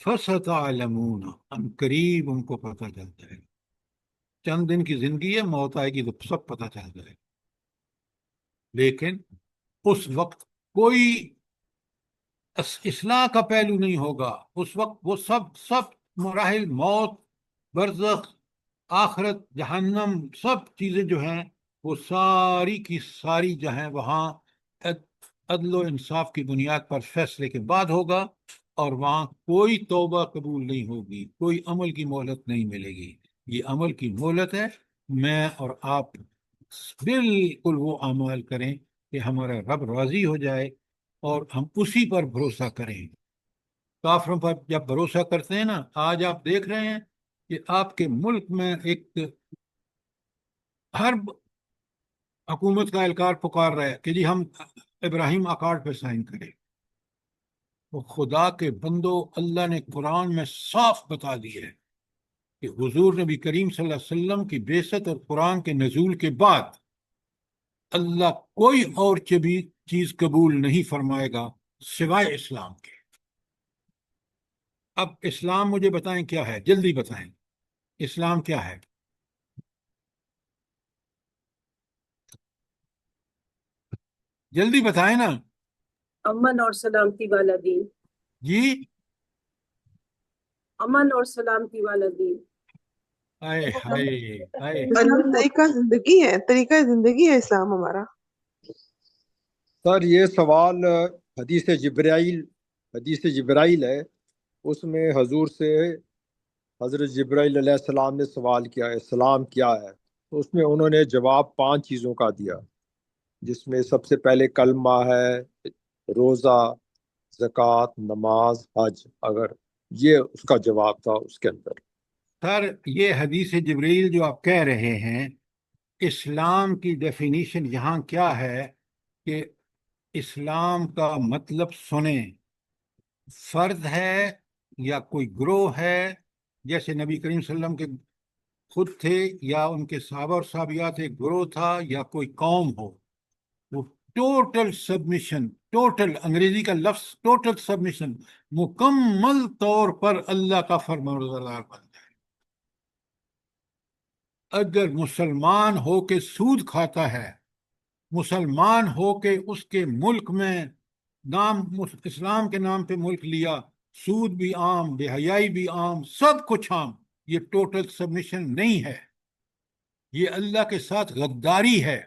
[SPEAKER 1] فَسَتَعْلَمُونَ، ان قریب ان کو پتہ چل جائے گا. چند دن کی زندگی ہے، موت آئے گی تو سب پتہ چل جائے گا. لیکن اس وقت کوئی اصلاح کا پہلو نہیں ہوگا. اس وقت وہ سب مراحل، موت، برزخ، آخرت، جہنم، سب چیزیں جو ہیں وہ ساری کی ساری جو ہیں وہاں عدل و انصاف کی بنیاد پر فیصلے کے بعد ہوگا. اور وہاں کوئی توبہ قبول نہیں ہوگی، کوئی عمل کی مہلت نہیں ملے گی. یہ عمل کی مہلت ہے، میں اور آپ بالکل وہ اعمال کریں کہ ہمارا رب راضی ہو جائے اور ہم اسی پر بھروسہ کریں. کافروں پر جب بھروسہ کرتے ہیں نا، آج آپ دیکھ رہے ہیں کہ آپ کے ملک میں ایک ہر حکومت کا اہلکار پکار رہا ہے کہ جی ہم ابراہیم اکارڈ پہ سائن کریں. تو خدا کے بندو، اللہ نے قرآن میں صاف بتا دی ہے کہ حضور نبی کریم صلی اللہ علیہ وسلم کی بعثت اور قرآن کے نزول کے بعد اللہ کوئی اور چیز قبول نہیں فرمائے گا سوائے اسلام کے. اب اسلام مجھے بتائیں کیا ہے، جلدی بتائیں اسلام کیا ہے. جلدی بتائیں نا
[SPEAKER 7] امن اور سلامتی والا دین.
[SPEAKER 1] جی.
[SPEAKER 7] امن اور سلامتی والا دین.
[SPEAKER 1] آئے ہائے آئے.
[SPEAKER 4] مطلب طریقہ زندگی ہے، طریقہ زندگی ہے اسلام ہمارا.
[SPEAKER 6] سر یہ سوال حدیث جبرائیل ہے، اس میں حضور سے حضرت جبرائیل علیہ السلام نے سوال کیا اسلام کیا ہے، تو اس میں انہوں نے جواب 5 چیزوں کا دیا، جس میں سب سے پہلے کلمہ ہے، روزہ، زکوٰۃ، نماز، حج. اگر یہ اس کا جواب تھا اس کے اندر.
[SPEAKER 1] سر یہ حدیث جبریل جو آپ کہہ رہے ہیں، اسلام کی ڈیفینیشن یہاں کیا ہے کہ اسلام کا مطلب سنیں، فرد ہے یا کوئی گروہ ہے، جیسے نبی کریم صلی اللہ علیہ وسلم کے خود تھے یا ان کے صحابہ اور صحابیات ایک گروہ تھا یا کوئی قوم ہو، وہ ٹوٹل سبمیشن، ٹوٹل انگریزی کا لفظ ٹوٹل سبمیشن، مکمل طور پر اللہ کا فرمانبردار بن جائے. اگر مسلمان ہو کے سود کھاتا ہے، مسلمان ہو کے اس کے ملک میں نام اسلام کے نام پہ ملک لیا، سود بھی عام، بے حیائی بھی عام، سب کچھ عام، یہ ٹوٹل سبمیشن نہیں ہے، یہ اللہ کے ساتھ غداری ہے.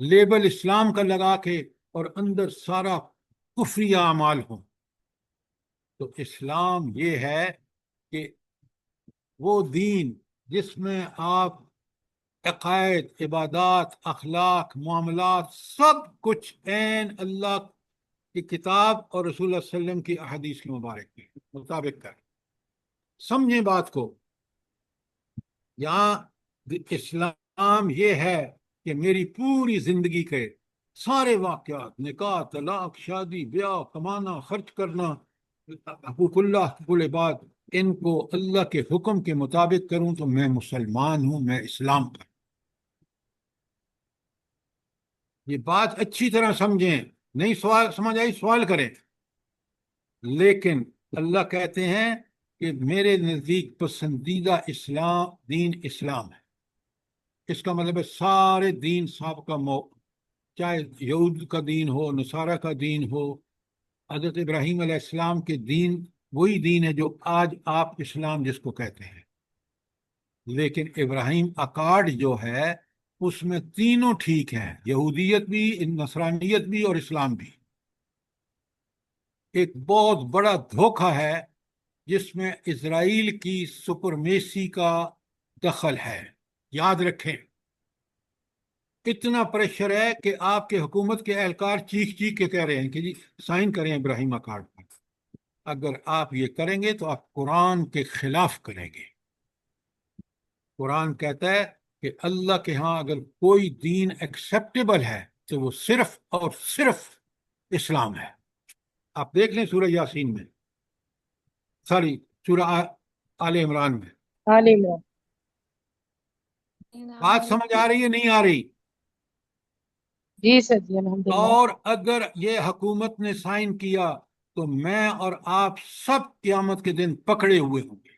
[SPEAKER 1] لیبل اسلام کا لگا کے اور اندر سارا کفری اعمال ہوں. تو اسلام یہ ہے کہ وہ دین جس میں آپ عقائد، عبادات، اخلاق، معاملات، سب کچھ عین اللہ کی کتاب اور رسول اللہ صلی اللہ علیہ وسلم کی احادیث کے مبارک کے مطابق کر. سمجھیں بات کو، یہاں اسلام یہ ہے کہ میری پوری زندگی کے سارے واقعات، نکاح، طلاق، شادی، بیاہ، کمانا، خرچ کرنا، حقوق اللہ، حقوق العباد، ان کو اللہ کے حکم کے مطابق کروں تو میں مسلمان ہوں، میں اسلام پر. یہ بات اچھی طرح سمجھیں، نہیں سوال سمجھ آئی سوال کریں. لیکن اللہ کہتے ہیں کہ میرے نزدیک پسندیدہ دین اسلام ہے. اس کا مطلب ہے سارے دین سابقہ چاہے یہود کا دین ہو، نصارہ کا دین ہو، حضرت ابراہیم علیہ السلام کے دین وہی دین ہے جو آج آپ اسلام جس کو کہتے ہیں. لیکن ابراہیم اکارڈ جو ہے اس میں تینوں ٹھیک ہیں، یہودیت بھی، نصرانیت بھی اور اسلام بھی. ایک بہت بڑا دھوکہ ہے جس میں اسرائیل کی سپرمیسی کا دخل ہے. یاد رکھیں، اتنا پریشر ہے کہ آپ کے حکومت کے اہلکار چیخ چیخ کے کہہ رہے ہیں کہ جی سائن کریں ابراہیم اکارڈ پر. اگر آپ یہ کریں گے تو آپ قرآن کے خلاف کریں گے. قرآن کہتا ہے کہ اللہ کے ہاں اگر کوئی دین ایکسیپٹیبل ہے تو وہ صرف اور صرف اسلام ہے. آپ دیکھ لیں سورہ یاسین میں، سوری سورہ آل عمران میں.
[SPEAKER 5] آل عمران.
[SPEAKER 1] بات سمجھ آ رہی ہے نہیں آ رہی؟
[SPEAKER 5] جی سر جی الحمدللہ.
[SPEAKER 1] اور اگر یہ حکومت نے سائن کیا تو میں اور آپ سب قیامت کے دن پکڑے ہوئے ہوں گے.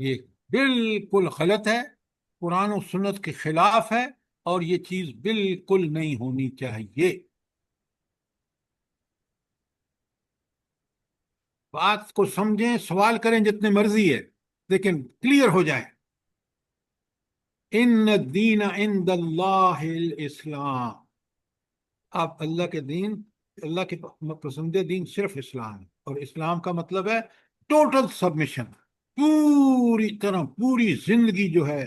[SPEAKER 1] یہ بالکل غلط ہے، قرآن و سنت کے خلاف ہے، اور یہ چیز بالکل نہیں ہونی چاہیے. بات کو سمجھیں، سوال کریں جتنے مرضی ہے، لیکن کلیئر ہو جائے. ان الدین عند اللہ الاسلام. آپ اللہ کے دین، اللہ کے پسندیدہ دین صرف اسلام ہے، اور اسلام کا مطلب ہے ٹوٹل سبمیشن. پوری طرح پوری زندگی جو ہے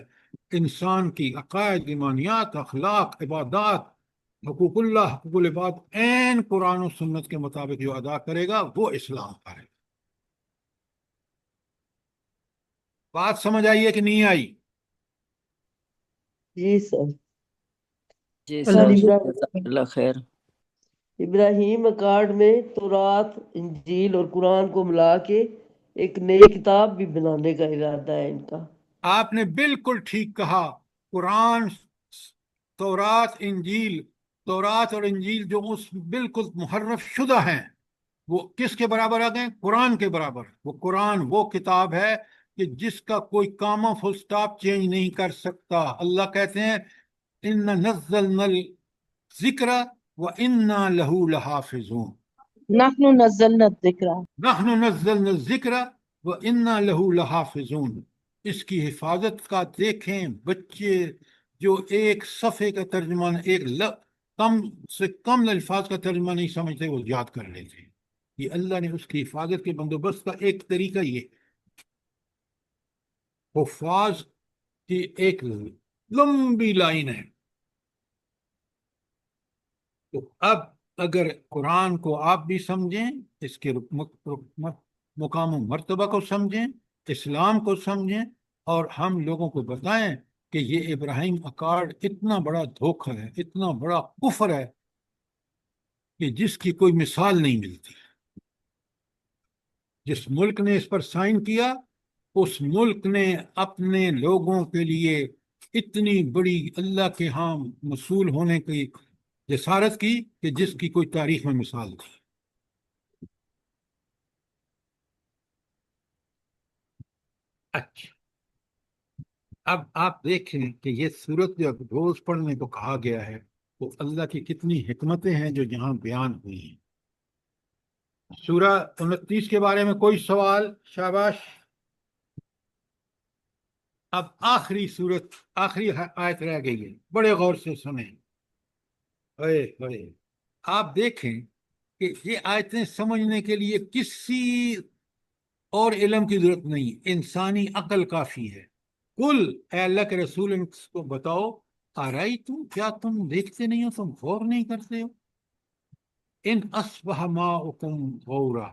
[SPEAKER 1] انسان کی عقائد، ایمانیات، اخلاق، عبادات، حقوق اللہ، حقوق العباد، عین قرآن و سنت کے مطابق جو ادا کرے گا وہ اسلام پر ہے. بات سمجھ آئی ہے کہ نہیں آئی؟
[SPEAKER 4] جی سر.
[SPEAKER 2] جی
[SPEAKER 4] سر
[SPEAKER 2] سر
[SPEAKER 5] الحمد
[SPEAKER 2] جزاک اللہ خیر.
[SPEAKER 4] ابراہیم اکارڈ میں تورات، انجیل اور قرآن کو ملا کے ایک نئی کتاب بھی بنانے کا ارادہ ہے ان کا.
[SPEAKER 1] آپ نے بالکل ٹھیک کہا. قرآن، تورات، انجیل، تورات اور انجیل جو اس بالکل محرف شدہ ہیں، وہ کس کے برابر آ گئے؟ قرآن کے برابر. وہ قرآن وہ کتاب ہے کہ جس کا کوئی کاما فل سٹاپ چینج نہیں کر سکتا. اللہ کہتے ہیں ان نزلنا الذکر وانا لہ لحافظون.
[SPEAKER 5] نحن نزلنا الذکر.
[SPEAKER 1] نحن نزلنا الذکر وانا لہ لحافظون. اس کی حفاظت کا دیکھیں بچے جو ایک صفحے کا ترجمہ، کم سے کم الفاظ کا ترجمہ نہیں سمجھتے، وہ یاد کر لیتے. یہ اللہ نے اس کی حفاظت کے بندوبست کا ایک طریقہ یہ حفاظ کی ایک لمبی لائن ہے. تو اب اگر قرآن کو آپ بھی سمجھیں، اس کے مقام و مرتبہ کو سمجھیں، اسلام کو سمجھیں، اور ہم لوگوں کو بتائیں کہ یہ ابراہیم اکارڈ اتنا بڑا دھوکہ ہے، اتنا بڑا کفر ہے کہ جس کی کوئی مثال نہیں ملتی. جس ملک نے اس پر سائن کیا، اس ملک نے اپنے لوگوں کے لیے اتنی بڑی اللہ کے ہاں مصول ہونے کی جسارت کی کہ جس کی کوئی تاریخ میں مثال تھی. اچھا، اب آپ دیکھیں کہ یہ سورت جو روز پڑھنے کو کہا گیا ہے، وہ اللہ کی کتنی حکمتیں ہیں جو یہاں بیان ہوئی ہیں. سورہ 29 کے بارے میں کوئی سوال؟ شاباش. اب آخری سورت، آخری آیت رہ گئی ہے، بڑے غور سے سنیں. آپ دیکھیں کہ یہ آیتیں سمجھنے کے لیے کسی اور علم کی ضرورت نہیں، انسانی عقل کافی ہے. کل اے اللہ کے رسول ان کو بتاؤ، آرائی تم، کیا تم دیکھتے نہیں ہو، تم غور نہیں کرتے ہو؟ ان اصبح ماؤکم غورا،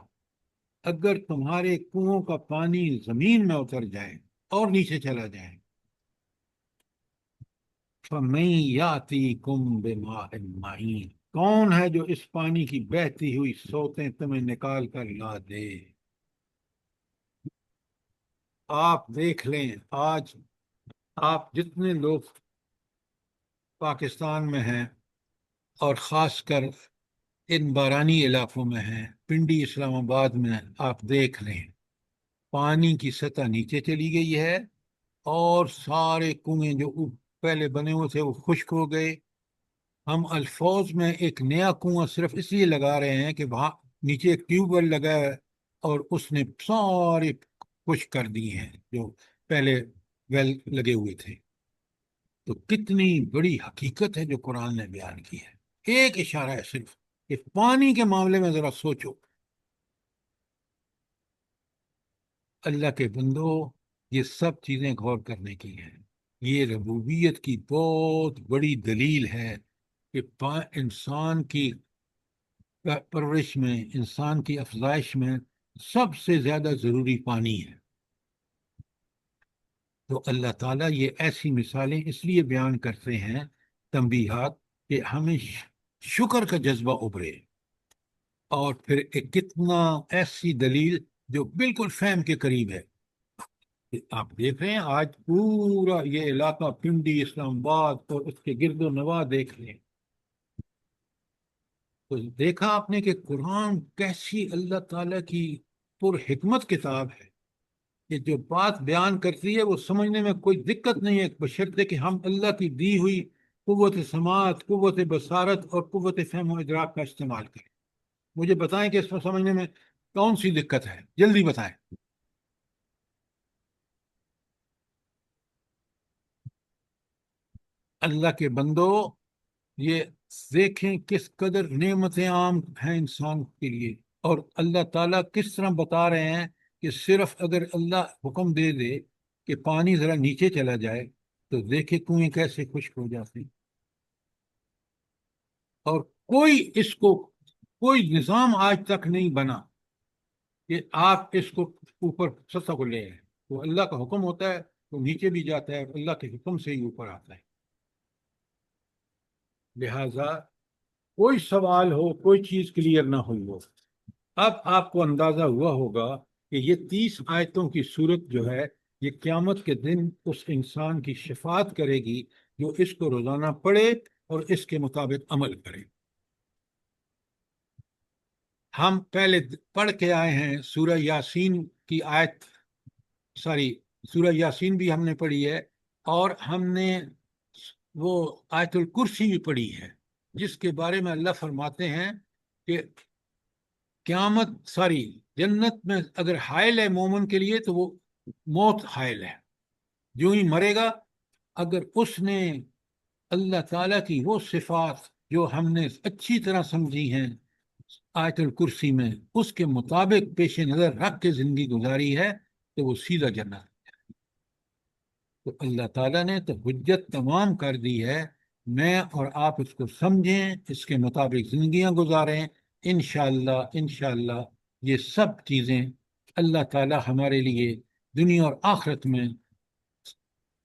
[SPEAKER 1] اگر تمہارے کنووں کا پانی زمین میں اتر جائے اور نیچے چلا جائے، فَمَن يَأْتِيكُم بِمَاءٍ مَّعِينٍ، کون ہے جو اس پانی کی بہتی ہوئی سوتیں تمہیں نکال کر لا دے؟ آپ دیکھ لیں، آج آپ جتنے لوگ پاکستان میں ہیں اور خاص کر ان بارانی علاقوں میں ہیں، پنڈی، اسلام آباد میں، آپ دیکھ لیں پانی کی سطح نیچے چلی گئی ہے، اور سارے کنویں جو پہلے بنے ہوئے تھے وہ خشک ہو گئے. ہم الفوظ میں ایک نیا کنواں صرف اس لیے لگا رہے ہیں کہ وہاں نیچے ایک ٹیوب ویل لگا ہے اور اس نے سارے خشک کر دیے ہیں جو پہلے ویل لگے ہوئے تھے. تو کتنی بڑی حقیقت ہے جو قرآن نے بیان کی ہے. ایک اشارہ ہے صرف کہ پانی کے معاملے میں ذرا سوچو. اللہ کے بندو، یہ سب چیزیں غور کرنے کی ہیں. یہ ربوبیت کی بہت بڑی دلیل ہے کہ انسان کی پرورش میں، انسان کی افزائش میں سب سے زیادہ ضروری پانی ہے. تو اللہ تعالیٰ یہ ایسی مثالیں اس لیے بیان کرتے ہیں، تنبیہات، کہ ہمیں شکر کا جذبہ ابھرے. اور پھر ایک کتنا ایسی دلیل جو بالکل فہم کے قریب ہے. آپ دیکھ رہے ہیں آج پورا یہ علاقہ، پنڈی، اسلام آباد اور اس کے گرد و نواح دیکھ رہے ہیں، تو دیکھا آپ نے کہ قرآن کیسی اللہ تعالیٰ کی پر حکمت کتاب ہے کہ جو بات بیان کرتی ہے وہ سمجھنے میں کوئی دقت نہیں ہے، بشرطے کہ ہم اللہ کی دی ہوئی قوت سماعت، قوت بصارت اور قوت فہم و ادراک کا استعمال کریں. مجھے بتائیں کہ اس کو سمجھنے میں کون سی دقت ہے، جلدی بتائیں. اللہ کے بندو، یہ دیکھیں کس قدر نعمتیں عام ہیں انسان کے لیے، اور اللہ تعالیٰ کس طرح بتا رہے ہیں کہ صرف اگر اللہ حکم دے دے کہ پانی ذرا نیچے چلا جائے تو دیکھیں کنویں کیسے خشک ہو جاتے ہیں. اور کوئی نظام آج تک نہیں بنا کہ آپ اس کو اوپر سطح کو لے آئیں. تو اللہ کا حکم ہوتا ہے تو نیچے بھی جاتا ہے، اللہ کے حکم سے ہی اوپر آتا ہے۔ لہذا کوئی سوال ہو، کوئی چیز کلیئر نہ ہوئی ہو، اب آپ کو اندازہ ہوا ہوگا کہ یہ 30 آیتوں کی صورت جو ہے یہ قیامت کے دن اس انسان کی شفاعت کرے گی جو اس کو روزانہ پڑھے اور اس کے مطابق عمل کرے۔ ہم پہلے پڑھ کے آئے ہیں سورہ یاسین کی آیت، سورہ یاسین بھی ہم نے پڑھی ہے، اور ہم نے وہ آیت الکرسی بھی پڑھی ہے، جس کے بارے میں اللہ فرماتے ہیں کہ جنت میں اگر حائل ہے مومن کے لیے تو وہ موت حائل ہے، جو ہی مرے گا، اگر اس نے اللہ تعالیٰ کی وہ صفات جو ہم نے اچھی طرح سمجھی ہیں آیت الکرسی میں اس کے مطابق پیش نظر رکھ کے زندگی گزاری ہے تو وہ سیدھا جنت۔ تو اللہ تعالیٰ نے تو حجت تمام کر دی ہے، میں اور آپ اس کو سمجھیں، اس کے مطابق زندگیاں گزاریں، انشاءاللہ یہ سب چیزیں اللہ تعالیٰ ہمارے لیے دنیا اور آخرت میں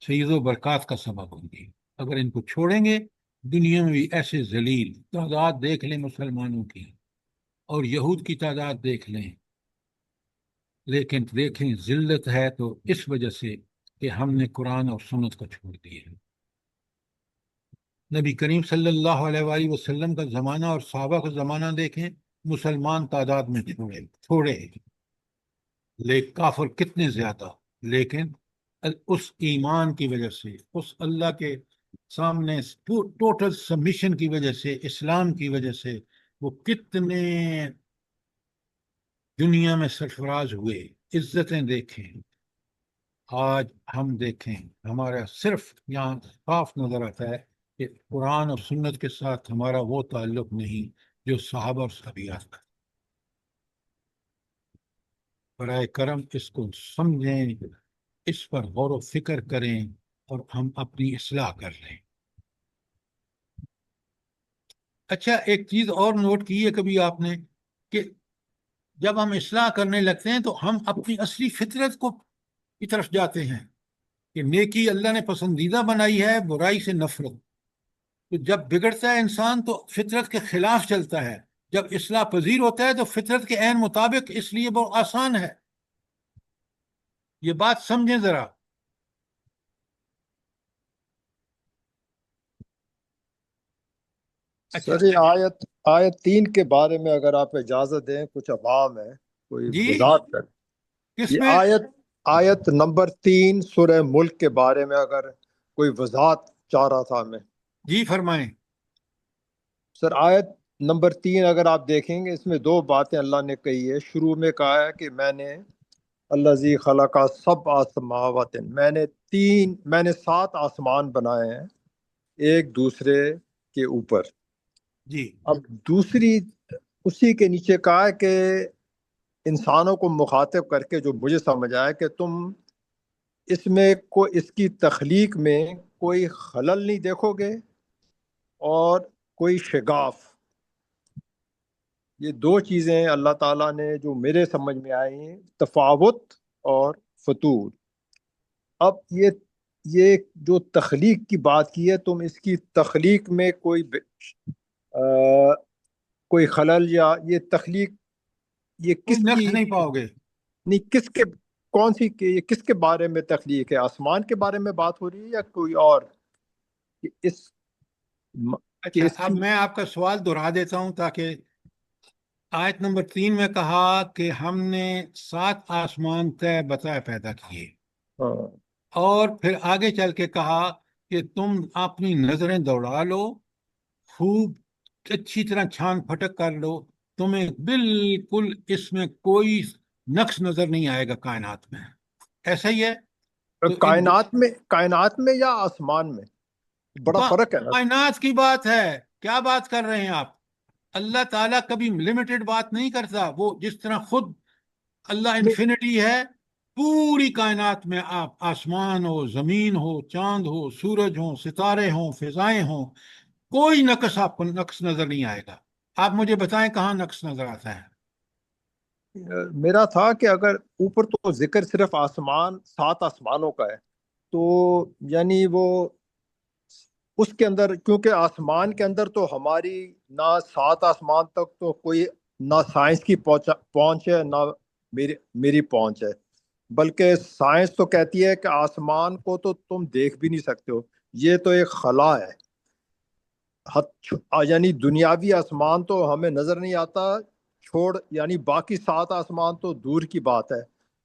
[SPEAKER 1] فیض و برکات کا سبب ہوں گی۔ اگر ان کو چھوڑیں گے دنیا میں بھی ایسے ذلیل تعداد دیکھ لیں مسلمانوں کی اور یہود کی تعداد دیکھ لیں، لیکن دیکھیں ذلت ہے تو اس وجہ سے کہ ہم نے قرآن اور سنت کو چھوڑ دیا۔ نبی کریم صلی اللہ علیہ وآلہ وسلم کا زمانہ اور صحابہ کا زمانہ دیکھیں، مسلمان تعداد میں تھوڑے لیکن کافر کتنے زیادہ، لیکن اس ایمان کی وجہ سے، اس اللہ کے سامنے ٹوٹل سبمیشن کی وجہ سے، اسلام کی وجہ سے وہ کتنے دنیا میں سرفراز ہوئے، عزتیں دیکھیں۔ آج ہم دیکھیں ہمارا صرف یہاں صاف نظر آتا ہے کہ قرآن اور سنت کے ساتھ ہمارا وہ تعلق نہیں جو صحابہ اور صحابیات کا۔ برائے کرم اس کو سمجھیں، اس پر غور و فکر کریں اور ہم اپنی اصلاح کر لیں۔ اچھا، ایک چیز اور نوٹ کی ہے کبھی آپ نے کہ جب ہم اصلاح کرنے لگتے ہیں تو ہم اپنی اصلی فطرت کی طرف جاتے ہیں کہ نیکی اللہ نے پسندیدہ بنائی ہے، برائی سے نفرت۔ تو جب بگڑتا ہے انسان تو فطرت کے خلاف چلتا ہے، جب اصلاح پذیر ہوتا ہے تو فطرت کے عین مطابق، اس لیے بہت آسان ہے۔ یہ بات سمجھیں ذرا۔ اچھا
[SPEAKER 6] سر یہ آیت 3 کے بارے میں اگر آپ اجازت دیں، کچھ عوام ہے کوئی
[SPEAKER 1] جی،
[SPEAKER 6] وضاحت کر۔
[SPEAKER 1] کس
[SPEAKER 6] یہ
[SPEAKER 1] میں؟
[SPEAKER 6] آیت نمبر 3 سورہ ملک کے بارے میں اگر کوئی وضاحت چاہ رہا تھا میں۔
[SPEAKER 1] جی فرمائیں۔
[SPEAKER 6] سر آیت نمبر 3 اگر آپ دیکھیں گے، اس میں 2 باتیں اللہ نے کہی ہے۔ شروع میں کہا ہے کہ میں نے الذی خلق سبع سماوات، میں نے 7 آسمان بنائے ہیں ایک دوسرے کے اوپر۔
[SPEAKER 1] جی،
[SPEAKER 6] اب دوسری اسی کے نیچے کہا ہے کہ انسانوں کو مخاطب کر کے جو مجھے سمجھ آیا کہ تم اس کی تخلیق میں کوئی خلل نہیں دیکھو گے اور کوئی شگاف۔ یہ 2 چیزیں اللہ تعالیٰ نے جو میرے سمجھ میں آئی ہیں، تفاوت اور فطور۔ اب یہ جو تخلیق کی بات کی ہے، تم اس کی تخلیق میں کوئی خلل یا یہ تخلیق یہ کس
[SPEAKER 1] کوئی نقص
[SPEAKER 6] کی
[SPEAKER 1] نہیں پاؤ گے۔
[SPEAKER 6] نہیں، یہ کس کے بارے میں تخلیق ہے؟ آسمان کے بارے میں بات ہو رہی ہے یا کوئی اور؟ کہ
[SPEAKER 1] اچھا، اب میں آپ کا سوال دہرا دیتا ہوں تاکہ آیت نمبر 3 میں کہا کہ ہم نے 7 آسمان طے بتائے پیدا کیے،
[SPEAKER 6] ہاں،
[SPEAKER 1] اور پھر آگے چل کے کہا کہ تم اپنی نظریں دوڑا لو، خوب اچھی طرح چھان پھٹک کر لو، تمہیں بالکل اس میں کوئی نقص نظر نہیں آئے گا کائنات میں۔ ایسا ہی ہے؟ تو
[SPEAKER 6] کائنات میں یا آسمان میں بڑا فرق ہے نا۔
[SPEAKER 1] کائنات کی بات ہے، کیا بات کر رہے ہیں آپ؟ اللہ تعالیٰ کبھی لمیٹڈ بات نہیں کرتا، وہ جس طرح خود اللہ انفینٹی ہے، پوری کائنات میں آپ آسمان ہو، زمین ہو، چاند ہو، سورج ہو، ستارے ہوں، فضائیں ہوں، کوئی نقص آپ کو نقص نظر نہیں آئے گا۔ آپ مجھے بتائیں کہاں نقص نظر آتا ہے؟
[SPEAKER 6] میرا تھا کہ اگر اوپر تو ذکر صرف آسمان 7 آسمانوں کا ہے، تو یعنی وہ اس کے اندر، کیونکہ آسمان کے اندر تو ہماری نہ 7 آسمان تک تو کوئی نہ سائنس کی پہنچ ہے، نہ میری پہنچ ہے، بلکہ سائنس تو کہتی ہے کہ آسمان کو تو تم دیکھ بھی نہیں سکتے ہو، یہ تو ایک خلا ہے۔ یعنی دنیاوی آسمان تو ہمیں نظر نہیں آتا، چھوڑ یعنی باقی 7 آسمان تو دور کی بات ہے۔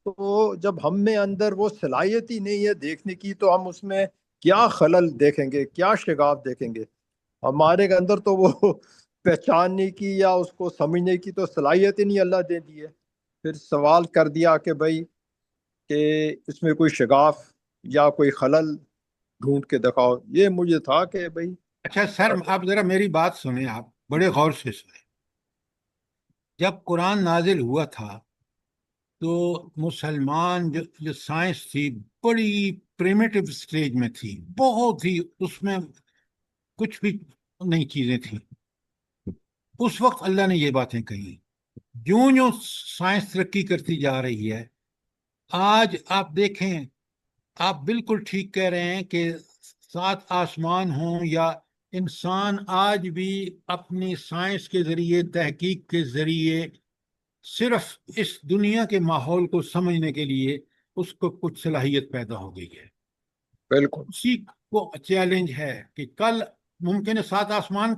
[SPEAKER 6] تو جب ہم میں اندر وہ صلاحیت ہی نہیں ہے دیکھنے کی، تو ہم اس میں کیا خلل دیکھیں گے، کیا شگاف دیکھیں گے؟ ہمارے اندر تو وہ پہچاننے کی یا اس کو سمجھنے کی تو صلاحیت ہی نہیں اللہ دے دی ہے۔ پھر سوال کر دیا کہ بھائی کہ اس میں کوئی شگاف یا کوئی خلل ڈھونڈ کے دکھاؤ۔ یہ مجھے تھا کہ بھائی
[SPEAKER 1] اچھا سر، آپ ذرا میری بات سنیں، آپ بڑے غور سے سنیں۔ جب قرآن نازل ہوا تھا تو مسلمان جو سائنس تھی بڑی پریمیٹو سٹیج میں تھی، بہت ہی اس میں کچھ بھی نئی چیزیں تھیں۔ اس وقت اللہ نے یہ باتیں کہی۔ جوں جوں سائنس ترقی کرتی جا رہی ہے، آج آپ دیکھیں، آپ بالکل ٹھیک کہہ رہے ہیں کہ 7 آسمان ہوں یا انسان آج بھی اپنی سائنس کے ذریعے، تحقیق کے ذریعے صرف اس دنیا کے ماحول کو سمجھنے کے لیے اس کو کچھ صلاحیت پیدا ہو گئی ہے۔
[SPEAKER 6] بالکل
[SPEAKER 1] اسی کو چیلنج ہے کہ کل ممکن ہے 7 آسمان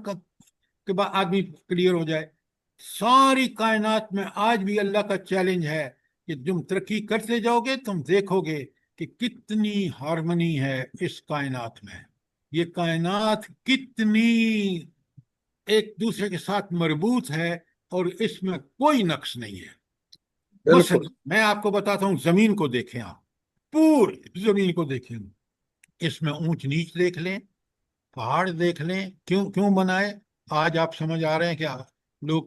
[SPEAKER 1] کے بعد آدمی کلیئر ہو جائے۔ ساری کائنات میں آج بھی اللہ کا چیلنج ہے کہ تم ترقی کرتے جاؤ گے، تم دیکھو گے کہ کتنی ہارمنی ہے اس کائنات میں، یہ کائنات کتنی ایک دوسرے کے ساتھ مربوط ہے اور اس میں کوئی نقص نہیں ہے۔ مثلا
[SPEAKER 6] بالکل
[SPEAKER 1] میں آپ کو بتاتا ہوں، زمین کو دیکھیں، آپ پوری زمین کو دیکھیں، اس میں اونچ نیچ دیکھ لیں، پہاڑ دیکھ لیں، کیوں بنائے؟ آج آپ سمجھ آ رہے ہیں کہ لوگ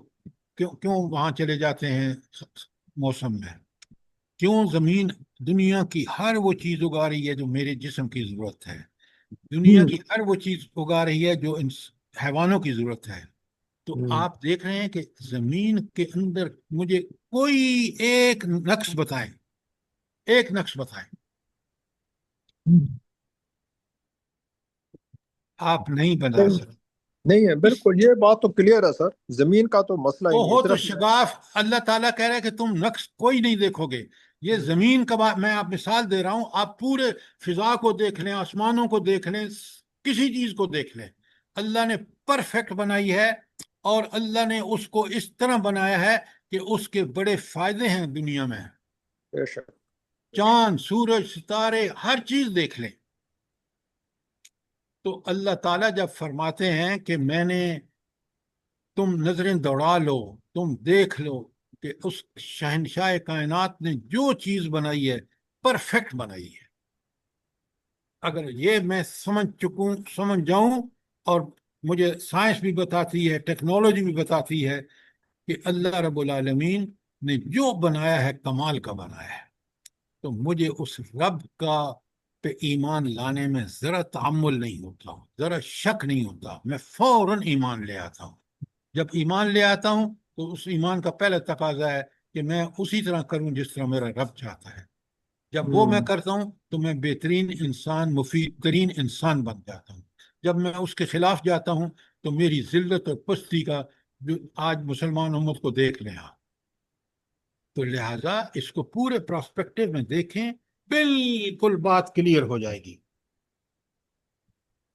[SPEAKER 1] کیوں وہاں چلے جاتے ہیں موسم میں، کیوں زمین دنیا کی ہر وہ چیز اگا رہی ہے جو میرے جسم کی ضرورت ہے، دنیا کی ہر وہ چیز اگا رہی ہے جو ان حیوانوں کی ضرورت ہے۔ تو آپ دیکھ رہے ہیں کہ زمین کے اندر مجھے کوئی ایک نقص بتائیں، ایک نقص بتائیں، آپ نہیں بنا سکتے۔
[SPEAKER 6] نہیں ہے، بالکل یہ بات تو کلیئر ہے سر، زمین کا تو مسئلہ ہی نہیں ہے،
[SPEAKER 1] بہت
[SPEAKER 6] صرف
[SPEAKER 1] شگاف اللہ تعالیٰ کہہ رہے ہیں کہ تم نقص کوئی نہیں دیکھو گے۔ یہ زمین کا میں آپ مثال دے رہا ہوں، آپ پورے فضا کو دیکھ لیں، آسمانوں کو دیکھ لیں، کسی چیز کو دیکھ لیں، اللہ نے پرفیکٹ بنائی ہے، اور اللہ نے اس کو اس طرح بنایا ہے کہ اس کے بڑے فائدے ہیں دنیا میں۔
[SPEAKER 6] بے شک۔
[SPEAKER 1] چاند، سورج، ستارے، ہر چیز دیکھ لیں۔ تو اللہ تعالیٰ جب فرماتے ہیں کہ میں نے، تم نظریں دوڑا لو، تم دیکھ لو کہ اس شہنشاہ کائنات نے جو چیز بنائی ہے پرفیکٹ بنائی ہے۔ اگر یہ میں سمجھ جاؤں، اور مجھے سائنس بھی بتاتی ہے، ٹیکنالوجی بھی بتاتی ہے کہ اللہ رب العالمین نے جو بنایا ہے کمال کا بنایا ہے، تو مجھے اس رب کا پہ ایمان لانے میں ذرا تعمل نہیں ہوتا، ذرا شک نہیں ہوتا، میں فوراً ایمان لے آتا ہوں۔ جب ایمان لے آتا ہوں تو اس ایمان کا پہلا تقاضا ہے کہ میں اسی طرح کروں جس طرح میرا رب چاہتا ہے۔ جب وہ میں کرتا ہوں تو میں بہترین انسان، مفید ترین انسان بن جاتا ہوں۔ جب میں اس کے خلاف جاتا ہوں تو میری ذلت اور پستی کا جو آج مسلمان امت کو دیکھ لیں آپ، تو لہٰذا اس کو پورے پراسپیکٹو میں دیکھیں، بالکل بات کلیئر ہو جائے گی۔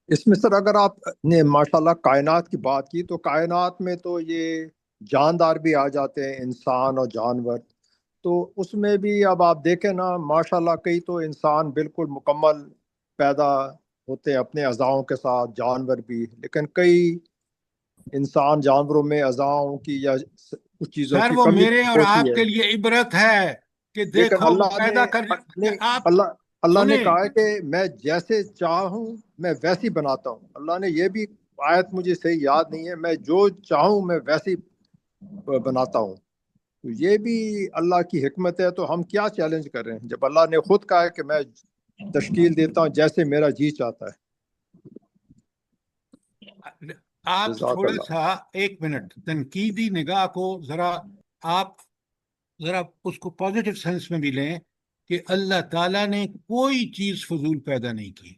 [SPEAKER 6] اس میں سر اگر آپ نے ماشاءاللہ کائنات کی بات کی، تو کائنات میں تو یہ جاندار بھی آ جاتے ہیں، انسان اور جانور، تو اس میں بھی اب آپ دیکھیں نا ماشاءاللہ کئی تو انسان بالکل مکمل پیدا ہوتے ہیں اپنے اعضاؤں کے ساتھ، جانور بھی، لیکن کئی انسان جانوروں میں اعضاؤں کی یا کچھ چیزوں
[SPEAKER 1] سر
[SPEAKER 6] کی
[SPEAKER 1] وہ
[SPEAKER 6] کمی
[SPEAKER 1] میرے اور
[SPEAKER 6] ہوتی
[SPEAKER 1] آپ
[SPEAKER 6] ہے،
[SPEAKER 1] کے لیے عبرت ہے کہ
[SPEAKER 6] لیکن
[SPEAKER 1] دیکھو
[SPEAKER 6] اللہ نے
[SPEAKER 1] پیدا کر،
[SPEAKER 6] نہیں،
[SPEAKER 1] آپ
[SPEAKER 6] اللہ نے
[SPEAKER 1] سنیں،
[SPEAKER 6] کہا ہے کہ میں جیسے چاہوں میں ویسی بناتا ہوں۔ اللہ نے یہ بھی آیت مجھے صحیح یاد نہیں ہے، میں جو چاہوں میں ویسی بناتا ہوں۔ تو یہ بھی اللہ کی حکمت ہے، تو ہم کیا چیلنج کر رہے ہیں جب اللہ نے خود کہا ہے کہ میں تشکیل دیتا ہوں جیسے میرا جی چاہتا ہے۔
[SPEAKER 1] آپ
[SPEAKER 6] جزاک
[SPEAKER 1] تھوڑا
[SPEAKER 6] اللہ۔
[SPEAKER 1] سا ایک منٹ تنقیدی نگاہ کو ذرا آپ ذرا اس کو پازیٹیو سینس میں بھی لیں کہ اللہ تعالیٰ نے کوئی چیز فضول پیدا نہیں کی.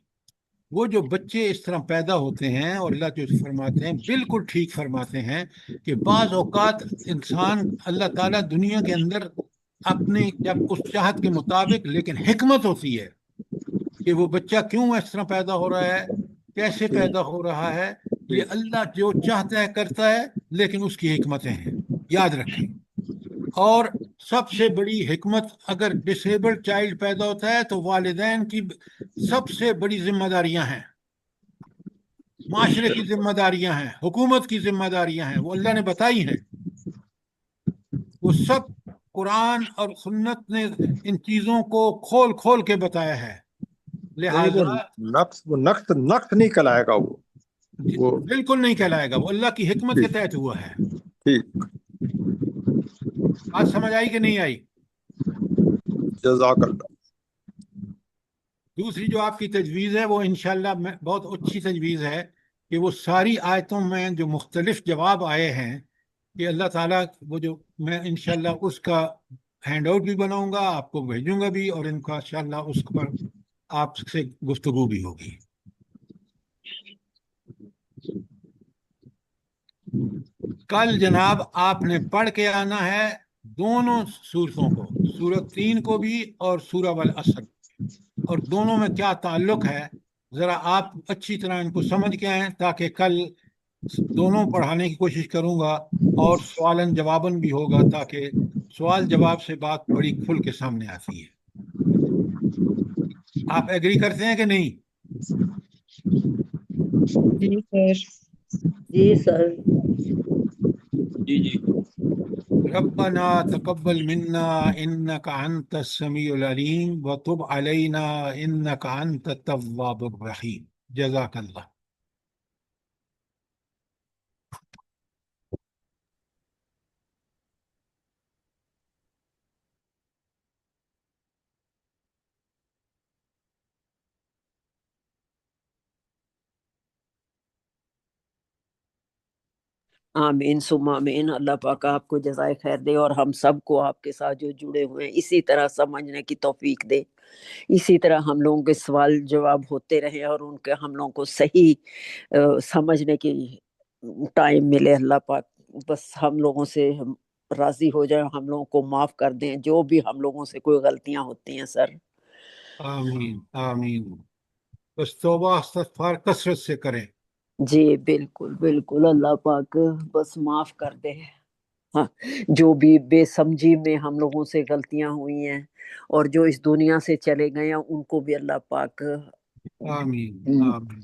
[SPEAKER 1] وہ جو بچے اس طرح پیدا ہوتے ہیں، اور اللہ جو فرماتے ہیں بالکل ٹھیک فرماتے ہیں کہ بعض اوقات انسان اللہ تعالیٰ دنیا کے اندر اپنے جب اس چاہت کے مطابق، لیکن حکمت ہوتی ہے کہ وہ بچہ کیوں اس طرح پیدا ہو رہا ہے، کیسے پیدا ہو رہا ہے. یہ اللہ جو چاہتا ہے کرتا ہے، لیکن اس کی حکمتیں ہیں، یاد رکھیں. اور سب سے بڑی حکمت، اگر ڈسیبلڈ چائلڈ پیدا ہوتا ہے تو والدین کی سب سے بڑی ذمہ داریاں ہیں، معاشرے کی ذمہ داریاں ہیں، حکومت کی ذمہ داریاں ہیں، وہ اللہ نے بتائی ہیں. وہ سب قرآن اور سنت نے ان چیزوں کو کھول کھول کے بتایا ہے.
[SPEAKER 6] نہیں، وہ
[SPEAKER 1] لہذا
[SPEAKER 6] نقص نہیں کہلائے گا وہ
[SPEAKER 1] بالکل نہیں کہلائے گا، وہ اللہ کی حکمت کے تحت ہوا ہے.
[SPEAKER 6] ٹھیک.
[SPEAKER 1] بات سمجھ آئی کہ نہیں آئی؟
[SPEAKER 6] جزاک اللہ.
[SPEAKER 1] دوسری جو آپ کی تجویز ہے وہ انشاءاللہ بہت اچھی تجویز ہے کہ وہ ساری آیتوں میں جو مختلف جواب آئے ہیں کہ اللہ تعالیٰ وہ جو میں انشاءاللہ اس کا ہینڈ آؤٹ بھی بناؤں گا، آپ کو بھیجوں گا بھی، اور ان کا انشاءاللہ اس پر آپ سے گفتگو بھی ہوگی. کل جناب آپ نے پڑھ کے آنا ہے دونوں صورتوں کو، سورۃ 3 کو بھی اور سورہ والعصر، اور دونوں میں کیا تعلق ہے ذرا آپ اچھی طرح ان کو سمجھ کے آئیں، تاکہ کل دونوں پڑھانے کی کوشش کروں گا، اور سوالن جواباً بھی ہوگا، تاکہ سوال جواب سے بات بڑی کھل کے سامنے آتی ہے. آپ ایگری کرتے ہیں کہ نہیں؟
[SPEAKER 5] جی سر.
[SPEAKER 4] جی سر.
[SPEAKER 8] جی.
[SPEAKER 1] ربنا تقبل منا انك انت السميع العليم وتب علينا انك انت التواب الرحيم. جزاك الله.
[SPEAKER 2] آمین ثم آمین. اللہ پاک آپ کو جزائے خیر دے، اور ہم سب کو آپ کے ساتھ جو جڑے ہوئے ہیں اسی طرح سمجھنے کی توفیق دے، اسی طرح ہم لوگوں کے سوال جواب ہوتے رہے، اور ان کے ہم لوگوں کو صحیح سمجھنے کی ٹائم ملے. اللہ پاک بس ہم لوگوں سے راضی ہو جائے، ہم لوگوں کو معاف کر دیں جو بھی ہم لوگوں سے کوئی غلطیاں ہوتی ہیں سر.
[SPEAKER 1] آمین آمین. بس توبہ استغفار کثرت سے کریں.
[SPEAKER 2] جی بالکل بالکل. اللہ پاک بس معاف کر دے. ہاں، جو بھی بے سمجھی میں ہم لوگوں سے غلطیاں ہوئی ہیں اور جو اس دنیا سے چلے گئے ہیں ان کو بھی اللہ پاک
[SPEAKER 1] آمین آمین.